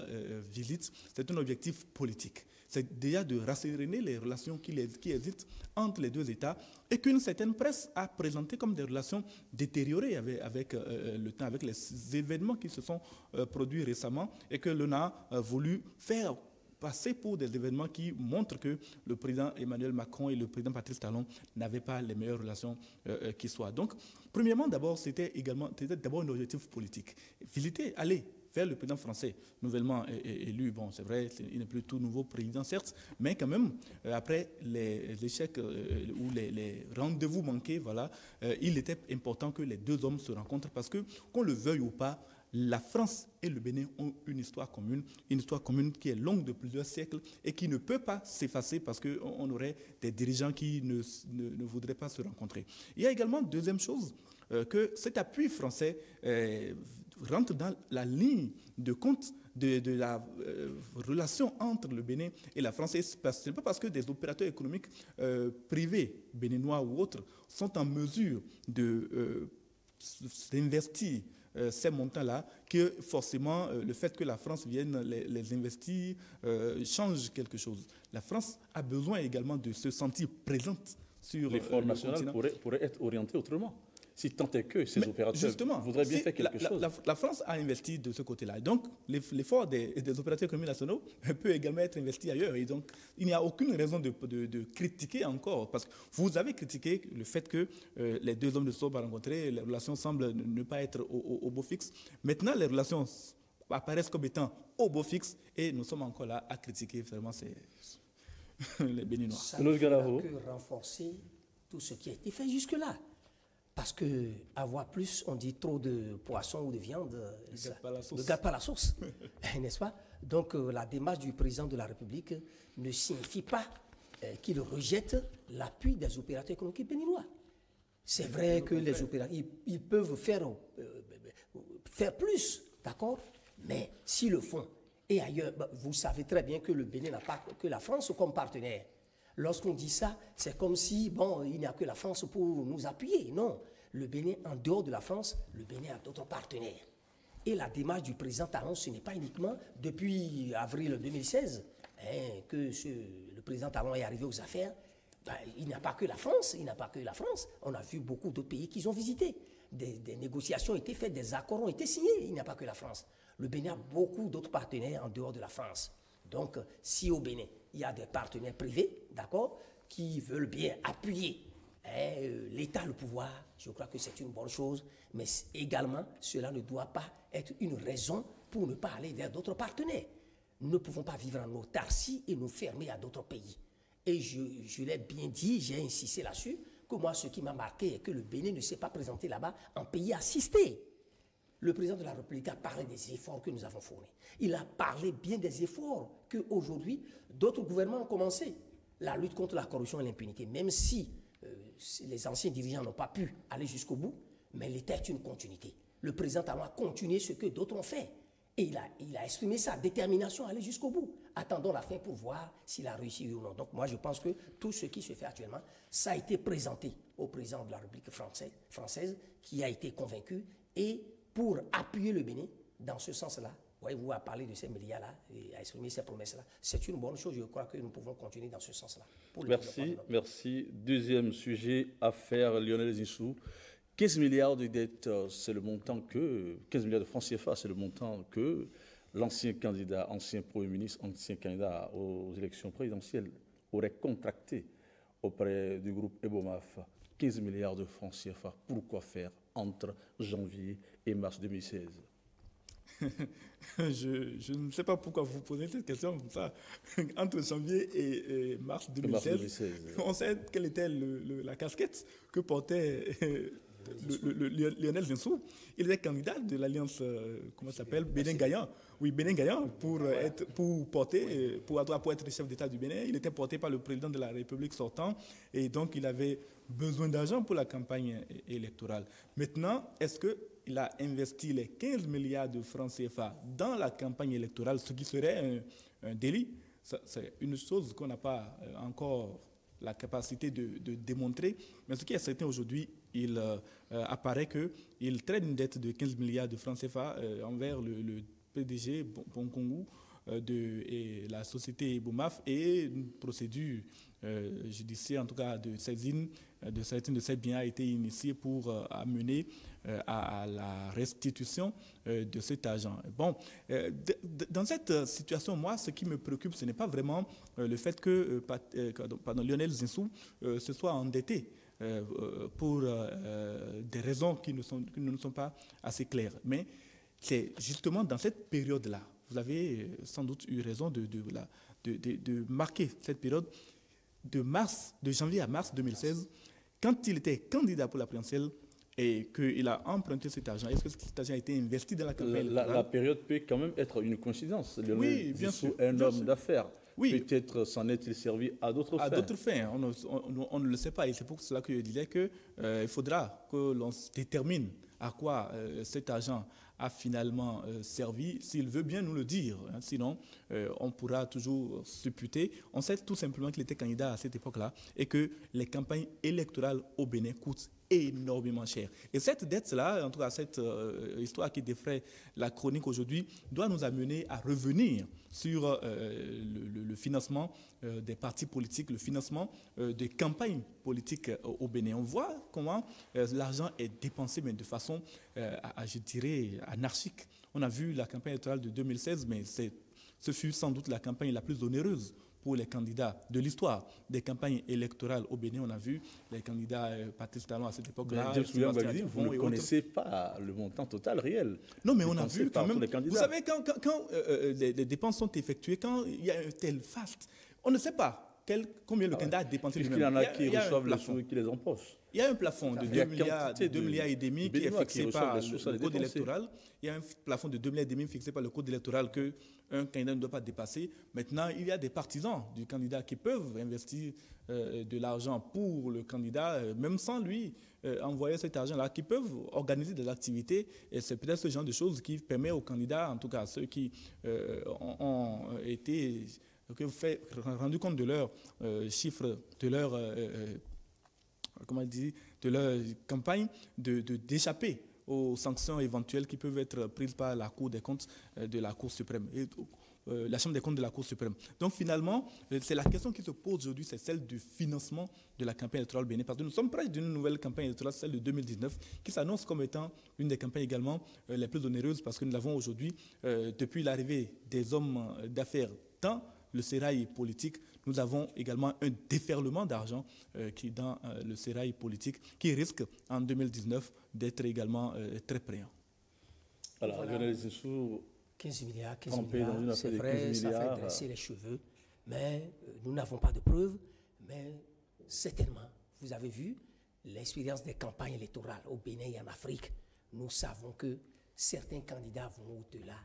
visite, c'est un objectif politique. C'est déjà de rasséréner les relations qui existent entre les deux États et qu'une certaine presse a présenté comme des relations détériorées avec le temps, avec les événements qui se sont produits récemment et que l'on a voulu faire passer pour des événements qui montrent que le président Emmanuel Macron et le président Patrice Talon n'avaient pas les meilleures relations qui soient. Donc, premièrement, c'était d'abord un objectif politique. Visiter, aller vers le président français, nouvellement élu. Bon, c'est vrai, il n'est plus tout nouveau président, certes, mais quand même, après les échecs ou les rendez-vous manqués, voilà, il était important que les deux hommes se rencontrent parce que, qu'on le veuille ou pas, la France et le Bénin ont une histoire commune qui est longue de plusieurs siècles et qui ne peut pas s'effacer parce qu'on aurait des dirigeants qui ne voudraient pas se rencontrer. Il y a également, deuxième chose, que cet appui français rentre dans la ligne de compte de la relation entre le Bénin et la France. Ce n'est pas parce que des opérateurs économiques privés, béninois ou autres, sont en mesure d'investir ces montants-là, que forcément le fait que la France vienne les investir change quelque chose. La France a besoin également de se sentir présente sur l'effort national pourrait être orienté autrement. Si tant est que ces opérateurs voudraient bien faire quelque chose. La France a investi de ce côté-là. Donc, l'effort des opérateurs économiques nationaux peut également être investi ailleurs. Et donc, il n'y a aucune raison de critiquer encore. Parce que vous avez critiqué le fait que les deux hommes ne se sont pas rencontrés, les relations semblent ne pas être au beau fixe. Maintenant, les relations apparaissent comme étant au beau fixe et nous sommes encore là à critiquer vraiment les Béninois. Ça ne fera que renforcer tout ce qui a été fait jusque-là. Parce que avoir plus, on dit trop de poisson ou de viande, ne gâte pas la sauce, n'est-ce pas? Donc la démarche du président de la République ne signifie pas qu'il rejette l'appui des opérateurs économiques béninois. C'est vrai que les opérateurs, ils peuvent faire plus, d'accord? Mais s'ils le font, et ailleurs, vous savez très bien que le Bénin n'a pas que la France comme partenaire. Lorsqu'on dit ça, c'est comme si, bon, il n'y a que la France pour nous appuyer. Non, le Bénin, en dehors de la France, le Bénin a d'autres partenaires. Et la démarche du président Talon, ce n'est pas uniquement depuis avril 2016 que le président Talon est arrivé aux affaires. Il n'y a pas que la France, On a vu beaucoup d'autres pays qu'ils ont visités. Des négociations ont été faites, des accords ont été signés. Il n'y a pas que la France. Le Bénin a beaucoup d'autres partenaires en dehors de la France. Donc, si au Bénin, il y a des partenaires privés, d'accord, qui veulent bien appuyer l'État, le pouvoir, je crois que c'est une bonne chose, mais également, cela ne doit pas être une raison pour ne pas aller vers d'autres partenaires. Nous ne pouvons pas vivre en autarcie et nous fermer à d'autres pays. Et je l'ai bien dit, j'ai insisté là-dessus, que moi, ce qui m'a marqué est que le Bénin ne s'est pas présenté là-bas en pays assisté. Le président de la République a parlé des efforts que nous avons fournis. Il a parlé bien des efforts qu'aujourd'hui, d'autres gouvernements ont commencé. La lutte contre la corruption et l'impunité, même si les anciens dirigeants n'ont pas pu aller jusqu'au bout, mais l'État est une continuité. Le président Talon a continué ce que d'autres ont fait. Et il a exprimé sa détermination à aller jusqu'au bout. Attendons la fin pour voir s'il a réussi ou non. Donc moi, je pense que tout ce qui se fait actuellement, ça a été présenté au président de la République française qui a été convaincu et pour appuyer le Bénin dans ce sens-là. Voyez-vous, à parler de ces milliards-là et à exprimer ces promesses-là, c'est une bonne chose. Je crois que nous pouvons continuer dans ce sens-là. Merci. Deuxième sujet, affaire Lionel Zinsou. 15 milliards de dettes, c'est le montant 15 milliards de francs CFA, c'est le montant que l'ancien candidat, ancien Premier ministre, ancien candidat aux élections présidentielles aurait contracté auprès du groupe Ebomaf. 15 milliards de francs CFA, pourquoi faire entre janvier et mars 2016? Je ne sais pas pourquoi vous posez cette question comme ça. Entre janvier et mars 2016, on sait quelle était la casquette que portait Lionel Zinsou. Il était candidat de l'alliance, comment ça s'appelle, Bénin-Gaillan. Oui, Bénin-Gaillan, pour être chef d'État du Bénin. Il était porté par le président de la République sortant et donc il avait besoin d'argent pour la campagne électorale. Maintenant, est-ce qu'il a investi les 15 milliards de francs CFA dans la campagne électorale, ce qui serait un délit? C'est une chose qu'on n'a pas encore la capacité de démontrer. Mais ce qui est certain aujourd'hui, il apparaît qu'il traîne une dette de 15 milliards de francs CFA envers le PDG Bonkongou et la société Ebomaf et une procédure judiciaire, en tout cas de saisine de certains de ces biens a été initiée pour amener à la restitution de cet argent. Bon, dans cette situation, moi, ce qui me préoccupe, ce n'est pas vraiment le fait que Lionel Zinsou se soit endetté pour des raisons qui ne sont pas assez claires. Mais c'est justement dans cette période-là, vous avez sans doute eu raison de marquer cette période de janvier à mars 2016, quand il était candidat pour la présidentielle et qu'il a emprunté cet argent. Est-ce que cet argent a été investi dans la campagne? La période peut quand même être une coïncidence. Oui, bien sûr. Un homme d'affaires. Oui. Peut-être s'en est-il servi à d'autres fins. À d'autres fins. On ne le sait pas. Et c'est pour cela que je disais qu'il faudra que l'on détermine à quoi cet argent a finalement servi, s'il veut bien nous le dire. Sinon, on pourra toujours supputer. On sait tout simplement qu'il était candidat à cette époque-là et que les campagnes électorales au Bénin coûtent énormément cher. Et cette dette-là, en tout cas cette histoire qui défraie la chronique aujourd'hui, doit nous amener à revenir sur le financement des partis politiques, le financement des campagnes politiques au Bénin. On voit comment l'argent est dépensé, mais de façon, je dirais, anarchique. On a vu la campagne électorale de 2016, mais ce fut sans doute la campagne la plus onéreuse pour les candidats de l'histoire des campagnes électorales au Bénin. On a vu les candidats Patrice Talon à cette époque-là. Vous ne connaissez pas le montant total réel. Non, mais on a vu quand même. Vous savez, quand les dépenses sont effectuées, quand il y a un tel faste, on ne sait pas combien le candidat a dépensé lui-même. Il y en a qui reçoivent les sous et qui les empochent. Il y a un plafond de 2 milliards et demi qui est fixé par le code électoral. Il y a un plafond de 2 milliards et demi fixé par le code électoral qu'un candidat ne doit pas dépasser. Maintenant, il y a des partisans du candidat qui peuvent investir de l'argent pour le candidat, même sans lui envoyer cet argent-là, qui peuvent organiser des activités. Et c'est peut-être ce genre de choses qui permet aux candidats, en tout cas ceux qui ont été rendu compte de leurs chiffres, de leur de leur campagne, d'échapper aux sanctions éventuelles qui peuvent être prises par la Cour des comptes de la Cour suprême, et la Chambre des comptes de la Cour suprême. Donc finalement, c'est la question qui se pose aujourd'hui, c'est celle du financement de la campagne électorale Bénin, parce que nous sommes près d'une nouvelle campagne électorale, celle de 2019, qui s'annonce comme étant l'une des campagnes également les plus onéreuses, parce que nous l'avons aujourd'hui, depuis l'arrivée des hommes d'affaires dans le sérail politique, nous avons également un déferlement d'argent qui dans le sérail politique qui risque en 2019 d'être également très préant. Alors, Lionel Zinsou, 15 milliards, c'est vrai, ça fait dresser les cheveux, mais nous n'avons pas de preuves, mais certainement, vous avez vu l'expérience des campagnes électorales au Bénin et en Afrique, nous savons que certains candidats vont au-delà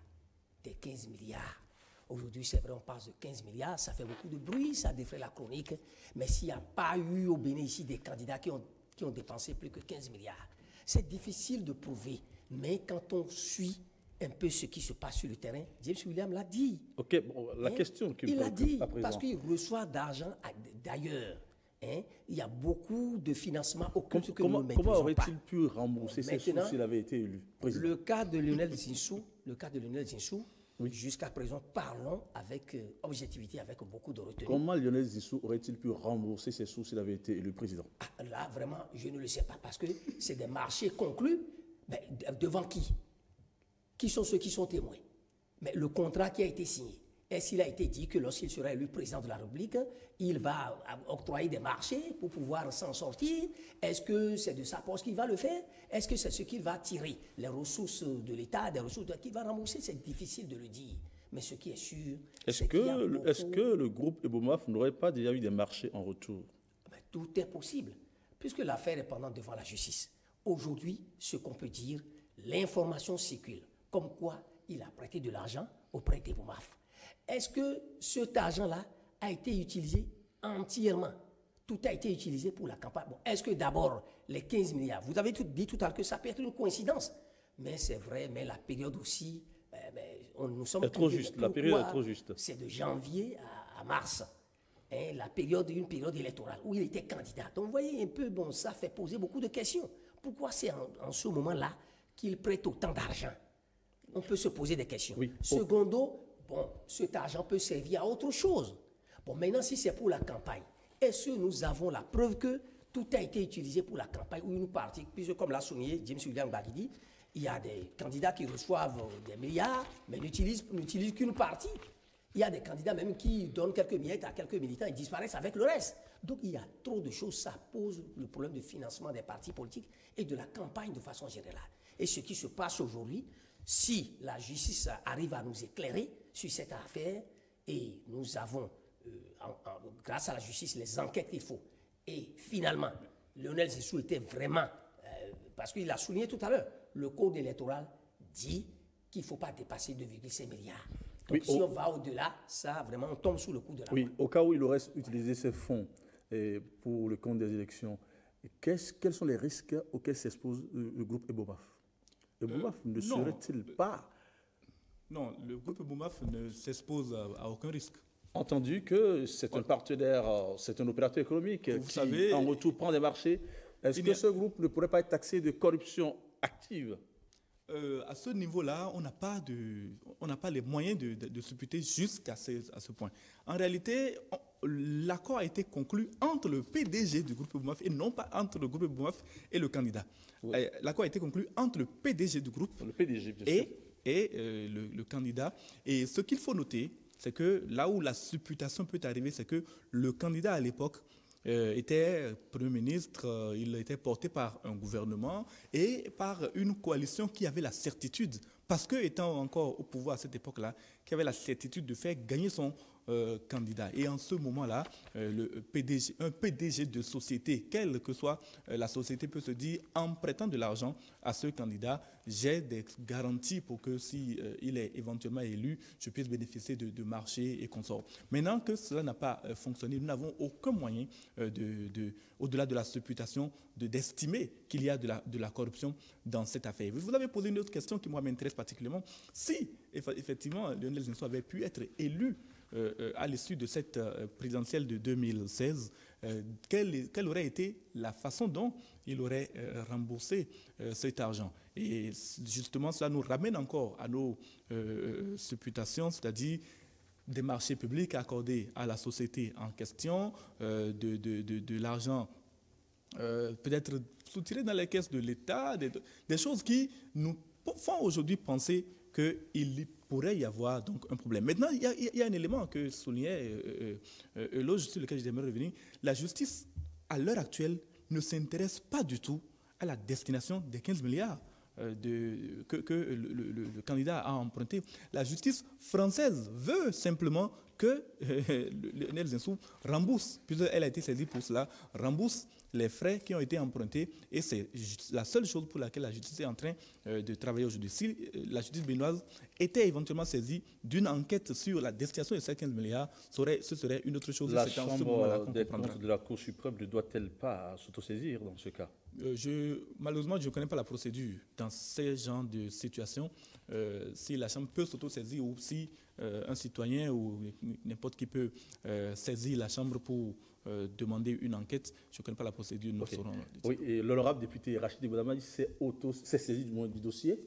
des 15 milliards. Aujourd'hui, c'est vrai, on parle de 15 milliards, ça fait beaucoup de bruit, ça défraie la chronique. Mais s'il n'y a pas eu au Bénin ici des candidats qui ont dépensé plus que 15 milliards, c'est difficile de prouver. Mais quand on suit un peu ce qui se passe sur le terrain, James William l'a dit. Ok, bon, la question qu'il il l'a dit, parce qu'il reçoit d'argent d'ailleurs. Il y a beaucoup de financements occultes que nous ne maîtrisons pas. Comment aurait-il pu rembourser ces sous s'il avait été élu président? Le cas de Lionel Zinsou, oui. Jusqu'à présent, parlons avec objectivité, avec beaucoup de retenue. Comment Lionel Zinsou aurait-il pu rembourser ses sous s'il avait été élu président? Là, vraiment, je ne le sais pas, parce que c'est des marchés conclus. Mais devant qui? Qui sont ceux qui sont témoins? Mais le contrat qui a été signé, est-ce qu'il a été dit que lorsqu'il sera élu président de la République, il va octroyer des marchés pour pouvoir s'en sortir? Est-ce que c'est de sa poche qu'il va le faire? Est-ce que c'est ce qu'il va tirer? Les ressources de l'État, des ressources qu'il va rembourser? C'est difficile de le dire. Mais ce qui est sûr, est-ce que le groupe Ebomaf n'aurait pas déjà eu des marchés en retour? Tout est possible, puisque l'affaire est pendant devant la justice. Aujourd'hui, ce qu'on peut dire, l'information circule, comme quoi il a prêté de l'argent auprès d'Ebomaf. Est-ce que cet argent-là a été utilisé entièrement? Tout a été utilisé pour la campagne. Bon, est-ce que d'abord, les 15 milliards, vous avez dit tout à l'heure que ça peut être une coïncidence, mais c'est vrai, mais la période aussi, nous sommes... trop juste, la période est trop juste. C'est de janvier à mars, une période électorale, où il était candidat. Donc vous voyez un peu, bon, ça fait poser beaucoup de questions. Pourquoi c'est en ce moment-là qu'il prête autant d'argent? On peut se poser des questions. Oui. Secondo, bon, cet argent peut servir à autre chose. Bon, maintenant, si c'est pour la campagne, est-ce que nous avons la preuve que tout a été utilisé pour la campagne ou une partie? Puisque, comme l'a souligné James William Bagidi, il y a des candidats qui reçoivent des milliards, mais n'utilisent qu'une partie. Il y a des candidats même qui donnent quelques miettes à quelques militants et disparaissent avec le reste. Donc, il y a trop de choses. Ça pose le problème de financement des partis politiques et de la campagne de façon générale. Et ce qui se passe aujourd'hui, si la justice arrive à nous éclairer sur cette affaire, et nous avons, grâce à la justice, les enquêtes qu'il faut, et finalement, Lionel Zinsou était vraiment, parce qu'il l'a souligné tout à l'heure, le code électoral dit qu'il ne faut pas dépasser 2,5 milliards. Donc si on va au-delà, ça, vraiment, on tombe sous le coup de la loi. Au cas où il aurait utilisé ces fonds pour le compte des élections, quels sont les risques auxquels s'expose le groupe Ebomaf? Ebomaf ne serait-il pas... Non, le groupe Ebomaf ne s'expose à aucun risque. Entendu que c'est un partenaire, c'est un opérateur économique qui, en retour, prend des marchés Est-ce que ce groupe ne pourrait pas être taxé de corruption active? À ce niveau-là, on n'a pas les moyens de supputer jusqu'à ce point. En réalité, l'accord a été conclu entre le PDG du groupe Eboumaf et non pas entre le groupe Eboumaf et le candidat. Oui. L'accord a été conclu entre le PDG du groupe et le candidat. Et ce qu'il faut noter, c'est que là où la supputation peut arriver, c'est que le candidat à l'époque était Premier ministre, il était porté par un gouvernement et par une coalition qui avait la certitude, parce que étant encore au pouvoir à cette époque-là, qui avait la certitude de faire gagner son candidat. Et en ce moment-là, un PDG de société, quelle que soit la société, peut se dire, en prêtant de l'argent à ce candidat, j'ai des garanties pour que si il est éventuellement élu, je puisse bénéficier de marchés et consorts. Maintenant que cela n'a pas fonctionné, nous n'avons aucun moyen, au-delà de la supputation, d'estimer qu'il y a de la corruption dans cette affaire. Vous avez posé une autre question qui, moi, m'intéresse particulièrement. Si, effectivement, Lionel Zinsou avait pu être élu à l'issue de cette présidentielle de 2016, quelle aurait été la façon dont il aurait remboursé cet argent? Et justement, cela nous ramène encore à nos supputations, c'est-à-dire des marchés publics accordés à la société en question, de l'argent peut-être soutiré dans les caisses de l'État, des choses qui nous font aujourd'hui penser qu'il pourrait y avoir donc un problème. Maintenant, il y a un élément que soulignait Eloge, sur lequel j'aimerais revenir. La justice, à l'heure actuelle, ne s'intéresse pas du tout à la destination des 15 milliards que le candidat a emprunté. La justice française veut simplement que Lionel Zinsou rembourse, puisqu'elle a été saisie pour cela, rembourse les frais qui ont été empruntés, et c'est la seule chose pour laquelle la justice est en train de travailler aujourd'hui. Si la justice béninoise était éventuellement saisie d'une enquête sur la destination de ces 15 milliards, ce serait une autre chose. La Chambre des comptes de la Cour suprême ne doit-elle pas s'autosaisir dans ce cas? Malheureusement, je ne connais pas la procédure dans ces genres de situations. Si la Chambre peut s'autosaisir ou si un citoyen ou n'importe qui peut saisir la Chambre pour demander une enquête, je ne connais pas la procédure. Okay. Oui, et l'honorable député Rachid Ibouama s'est saisi du dossier.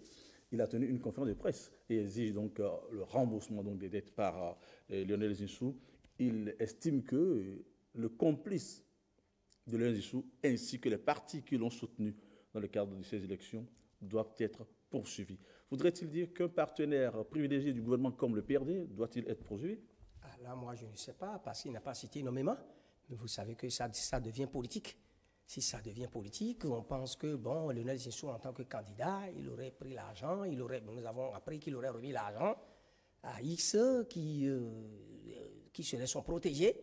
Il a tenu une conférence de presse et exige donc le remboursement donc, des dettes par Lionel Zinsou. Il estime que le complice de Lionel Zinsou ainsi que les partis qui l'ont soutenu dans le cadre de ces élections doivent être poursuivis. Voudrait-il dire qu'un partenaire privilégié du gouvernement comme le PRD doit-il être poursuivi? Là, moi, je ne sais pas, parce qu'il n'a pas cité nommément. Mais vous savez que ça devient politique. Si ça devient politique, on pense que, bon, Lionel Zinsou, en tant que candidat, il aurait pris l'argent, nous avons appris qu'il aurait remis l'argent à X qui serait son protégé,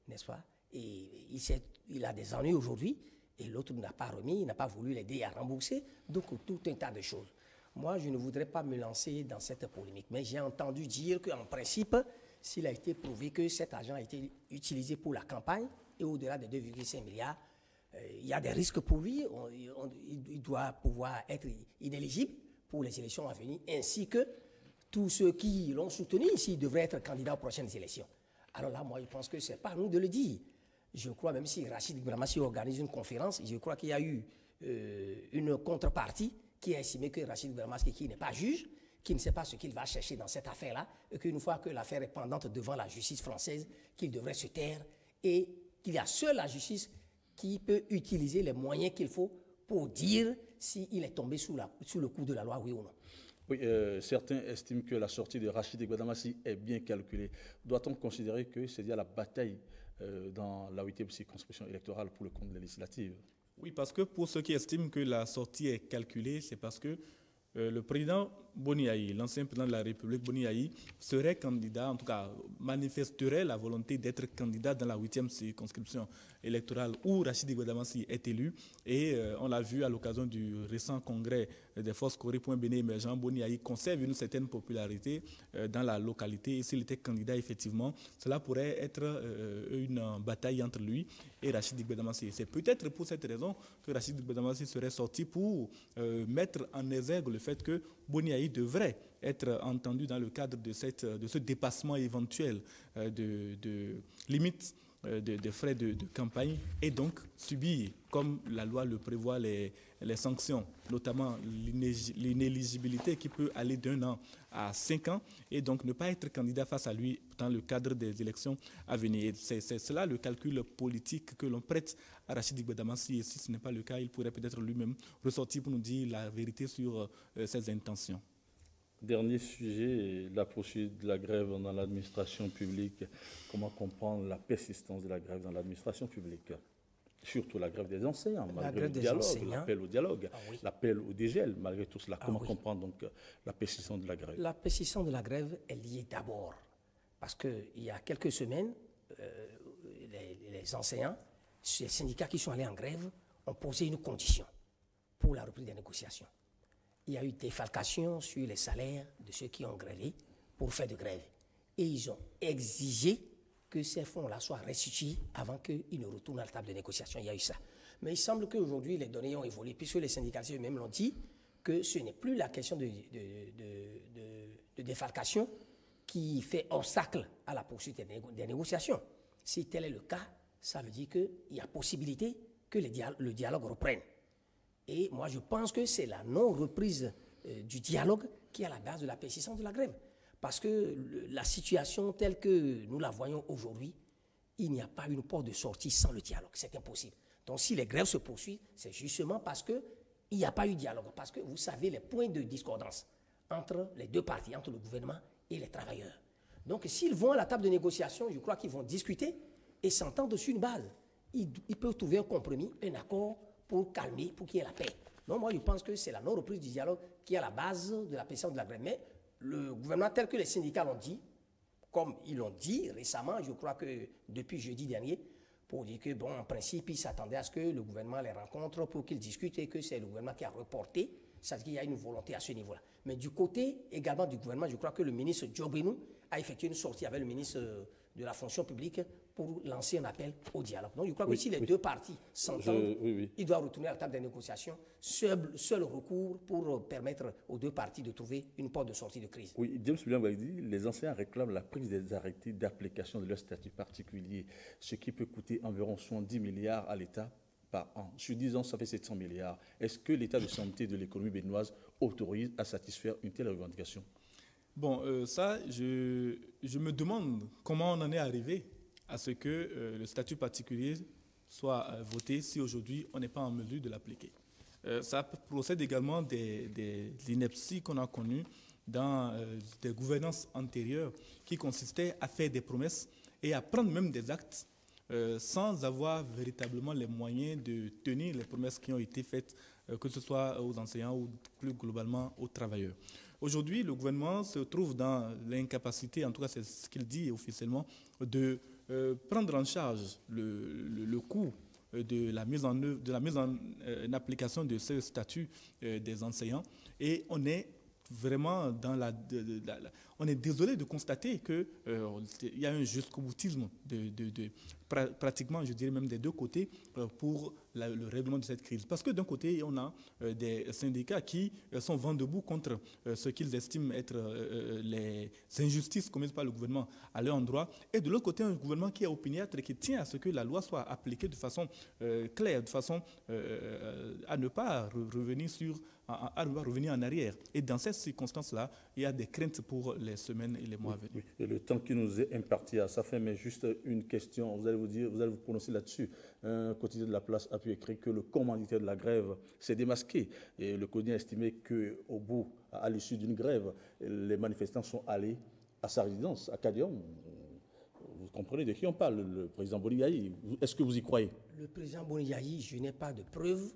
n'est-ce pas? Et il a des ennuis aujourd'hui, et l'autre n'a pas remis, il n'a pas voulu l'aider à rembourser, donc tout un tas de choses. Moi, je ne voudrais pas me lancer dans cette polémique, mais j'ai entendu dire qu'en principe, s'il a été prouvé que cet argent a été utilisé pour la campagne, et au-delà des 2,5 milliards, il y a des risques pour lui, il doit pouvoir être inéligible pour les élections à venir, ainsi que tous ceux qui l'ont soutenu s'ils devraient être candidats aux prochaines élections. Alors là, moi, je pense que ce n'est pas à nous de le dire. Je crois, même si Rachid Ibouama organise une conférence, je crois qu'il y a eu une contrepartie qui a estimé que Rachid Ibouama, qui n'est pas juge, qui ne sait pas ce qu'il va chercher dans cette affaire-là, et qu'une fois que l'affaire est pendante devant la justice française, qu'il devrait se taire, et qu'il y a seule la justice qui peut utiliser les moyens qu'il faut pour dire s'il est tombé sous le coup de la loi, oui ou non. Oui, certains estiment que la sortie de Rachid Ibouama est bien calculée. Doit-on considérer que c'est lié à la bataille dans la 8e circonscription électorale pour le compte des législatives? Oui, parce que pour ceux qui estiment que la sortie est calculée, c'est parce que le président Boni Yayi, l'ancien président de la République Boni Yayi, serait candidat, en tout cas manifesterait la volonté d'être candidat dans la 8e circonscription électorale où Rachid Ibouama est élu. Et on l'a vu à l'occasion du récent congrès des forces Corée.Béné émergent, Boni Yayi conserve une certaine popularité dans la localité. Et s'il était candidat, effectivement, cela pourrait être une bataille entre lui et Rachid Ibouama. C'est peut-être pour cette raison que Rachid Ibouama serait sorti pour mettre en exergue le fait que Boni Yayi devrait être entendu dans le cadre de ce dépassement éventuel de limite des frais de campagne et donc subir, comme la loi le prévoit, les sanctions, notamment l'inéligibilité qui peut aller d'1 an à 5 ans et donc ne pas être candidat face à lui dans le cadre des élections à venir. C'est cela le calcul politique que l'on prête à Rachid Gbadamassi et si ce n'est pas le cas, il pourrait peut-être lui-même ressortir pour nous dire la vérité sur ses intentions. Dernier sujet, la poursuite de la grève dans l'administration publique. Comment comprendre la persistance de la grève dans l'administration publique? Surtout la grève des enseignants, malgré le dialogue, l'appel au dialogue, l'appel au dégel, malgré tout cela. Comment comprendre donc la persistance de la grève? La persistance de la grève est liée d'abord parce qu'il y a quelques semaines, les enseignants, les syndicats qui sont allés en grève ont posé une condition pour la reprise des négociations. Il y a eu défalcation sur les salaires de ceux qui ont grévé pour faire de grève. Et ils ont exigé que ces fonds-là soient restitués avant qu'ils ne retournent à la table de négociation. Il y a eu ça. Mais il semble qu'aujourd'hui, les données ont évolué, puisque les syndicalistes eux-mêmes l'ont dit, que ce n'est plus la question de défalcation qui fait obstacle à la poursuite des négociations. Si tel est le cas, ça veut dire qu'il y a possibilité que le dialogue reprenne. Et moi, je pense que c'est la non-reprise du dialogue qui est à la base de la persistance de la grève. Parce que la situation telle que nous la voyons aujourd'hui, il n'y a pas une porte de sortie sans le dialogue. C'est impossible. Donc, si les grèves se poursuivent, c'est justement parce qu'il n'y a pas eu de dialogue. Parce que vous savez les points de discordance entre les deux parties, entre le gouvernement et les travailleurs. Donc, s'ils vont à la table de négociation, je crois qu'ils vont discuter et s'entendre sur une base. Ils peuvent trouver un compromis, un accord pour calmer, pour qu'il y ait la paix. Donc moi, je pense que c'est la non-reprise du dialogue qui est à la base de la persistance de la grève. Mais le gouvernement, tel que les syndicats l'ont dit, comme ils l'ont dit récemment, je crois que depuis jeudi dernier, pour dire que, bon, en principe, ils s'attendaient à ce que le gouvernement les rencontre pour qu'ils discutent et que c'est le gouvernement qui a reporté. Ça veut dire qu'il y a une volonté à ce niveau-là. Mais du côté également du gouvernement, je crois que le ministre Diobrinou a effectué une sortie avec le ministre de la fonction publique pour lancer un appel au dialogue. Donc je crois que si les deux parties s'entendent, ils doivent retourner à la table des négociations, seul recours pour permettre aux deux parties de trouver une porte de sortie de crise. Oui, James William a dit, les enseignants réclament la prise des arrêtés d'application de leur statut particulier, ce qui peut coûter environ 70 milliards à l'État par an. Sur 10 ans, ça fait 700 milliards. Est-ce que l'état de santé de l'économie béninoise autorise à satisfaire une telle revendication? Bon, je me demande comment on en est arrivé à ce que le statut particulier soit voté si aujourd'hui on n'est pas en mesure de l'appliquer. Ça procède également des inepties qu'on a connues dans des gouvernances antérieures qui consistaient à faire des promesses et à prendre même des actes sans avoir véritablement les moyens de tenir les promesses qui ont été faites, que ce soit aux enseignants ou plus globalement aux travailleurs. Aujourd'hui, le gouvernement se trouve dans l'incapacité, en tout cas c'est ce qu'il dit officiellement, de prendre en charge le coût de la mise en œuvre, de la mise en application de ce statut des enseignants. Et on est vraiment dans on est désolé de constater qu'il y a un jusqu'au-boutisme pratiquement, je dirais même des deux côtés, pour le règlement de cette crise. Parce que d'un côté, on a des syndicats qui sont vent debout contre ce qu'ils estiment être les injustices commises par le gouvernement à leur endroit. Et de l'autre côté, un gouvernement qui est opiniâtre et qui tient à ce que la loi soit appliquée de façon claire, de façon à ne pas revenir revenir en arrière. Et dans ces circonstances-là, il y a des craintes pour les semaines et les mois à venir. Oui. Et le temps qui nous est imparti à sa fin, mais juste une question, vous allez vous prononcer là-dessus. Un quotidien de la place a pu écrire que le commanditaire de la grève s'est démasqué. Et le quotidien a estimé qu'au bout, à l'issue d'une grève, les manifestants sont allés à sa résidence, à Kadiom. Vous comprenez de qui on parle, le président Boniaï. Est-ce que vous y croyez? Le président Boniaï, je n'ai pas de preuves,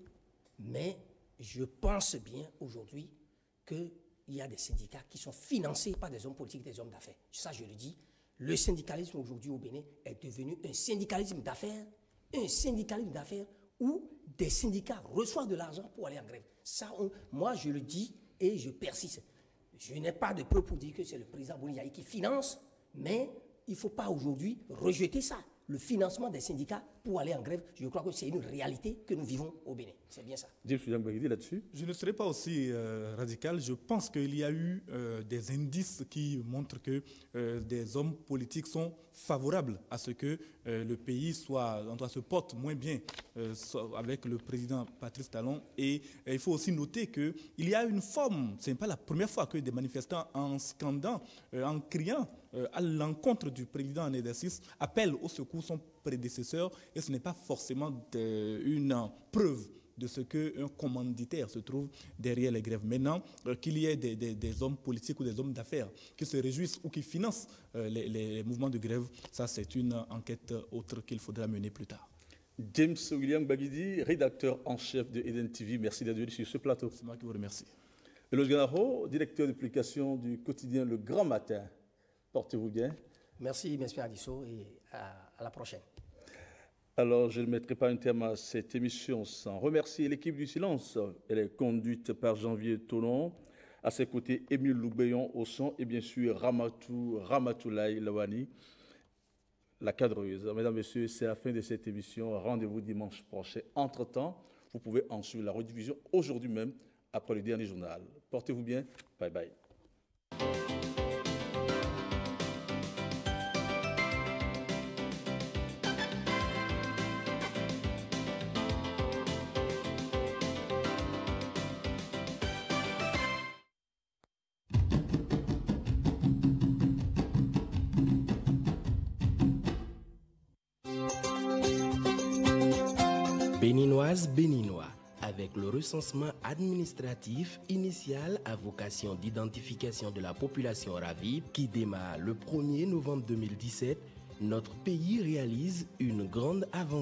mais je pense bien aujourd'hui qu'il y a des syndicats qui sont financés par des hommes politiques, des hommes d'affaires. Ça, je le dis. Le syndicalisme aujourd'hui au Bénin est devenu un syndicalisme d'affaires où des syndicats reçoivent de l'argent pour aller en grève. Ça, moi, je le dis et je persiste. Je n'ai pas de preuve pour dire que c'est le président Boniaï qui finance, mais il ne faut pas aujourd'hui rejeter ça. le financement des syndicats pour aller en grève. Je crois que c'est une réalité que nous vivons au Bénin. C'est bien ça. James Bagidi là-dessus. Je ne serai pas aussi radical. Je pense qu'il y a eu des indices qui montrent que des hommes politiques sont favorables à ce que le pays se porte moins bien avec le président Patrice Talon. Et il faut aussi noter qu'il y a une forme, ce n'est pas la première fois que des manifestants en scandant, en criant à l'encontre du président en exercice appellent au secours son prédécesseur, et ce n'est pas forcément une preuve de ce qu'un commanditaire se trouve derrière les grèves. Maintenant, qu'il y ait des hommes politiques ou des hommes d'affaires qui se réjouissent ou qui financent les mouvements de grève, ça c'est une enquête autre qu'il faudra mener plus tard. James William Bagidi, rédacteur en chef de Eden TV, merci d'être venu sur ce plateau. C'est moi qui vous remercie. Eloge Ganaro, directeur de publication du quotidien Le Grand Matin. Portez-vous bien. Merci, M. Adisso, et à la prochaine. Alors, je ne mettrai pas un terme à cette émission sans remercier l'équipe du Silence. Elle est conduite par Janvier Tonon. À ses côtés, Émile Loubeyon au son et bien sûr Ramatoulaye Lawani, la cadreuse. Mesdames, Messieurs, c'est la fin de cette émission. Rendez-vous dimanche prochain. Entre-temps, vous pouvez en suivre la rediffusion aujourd'hui même après le dernier journal. Portez-vous bien. Bye bye. Béninoises, Béninois, avec le recensement administratif initial à vocation d'identification de la population ravie qui démarre le 1er novembre 2017, notre pays réalise une grande avancée.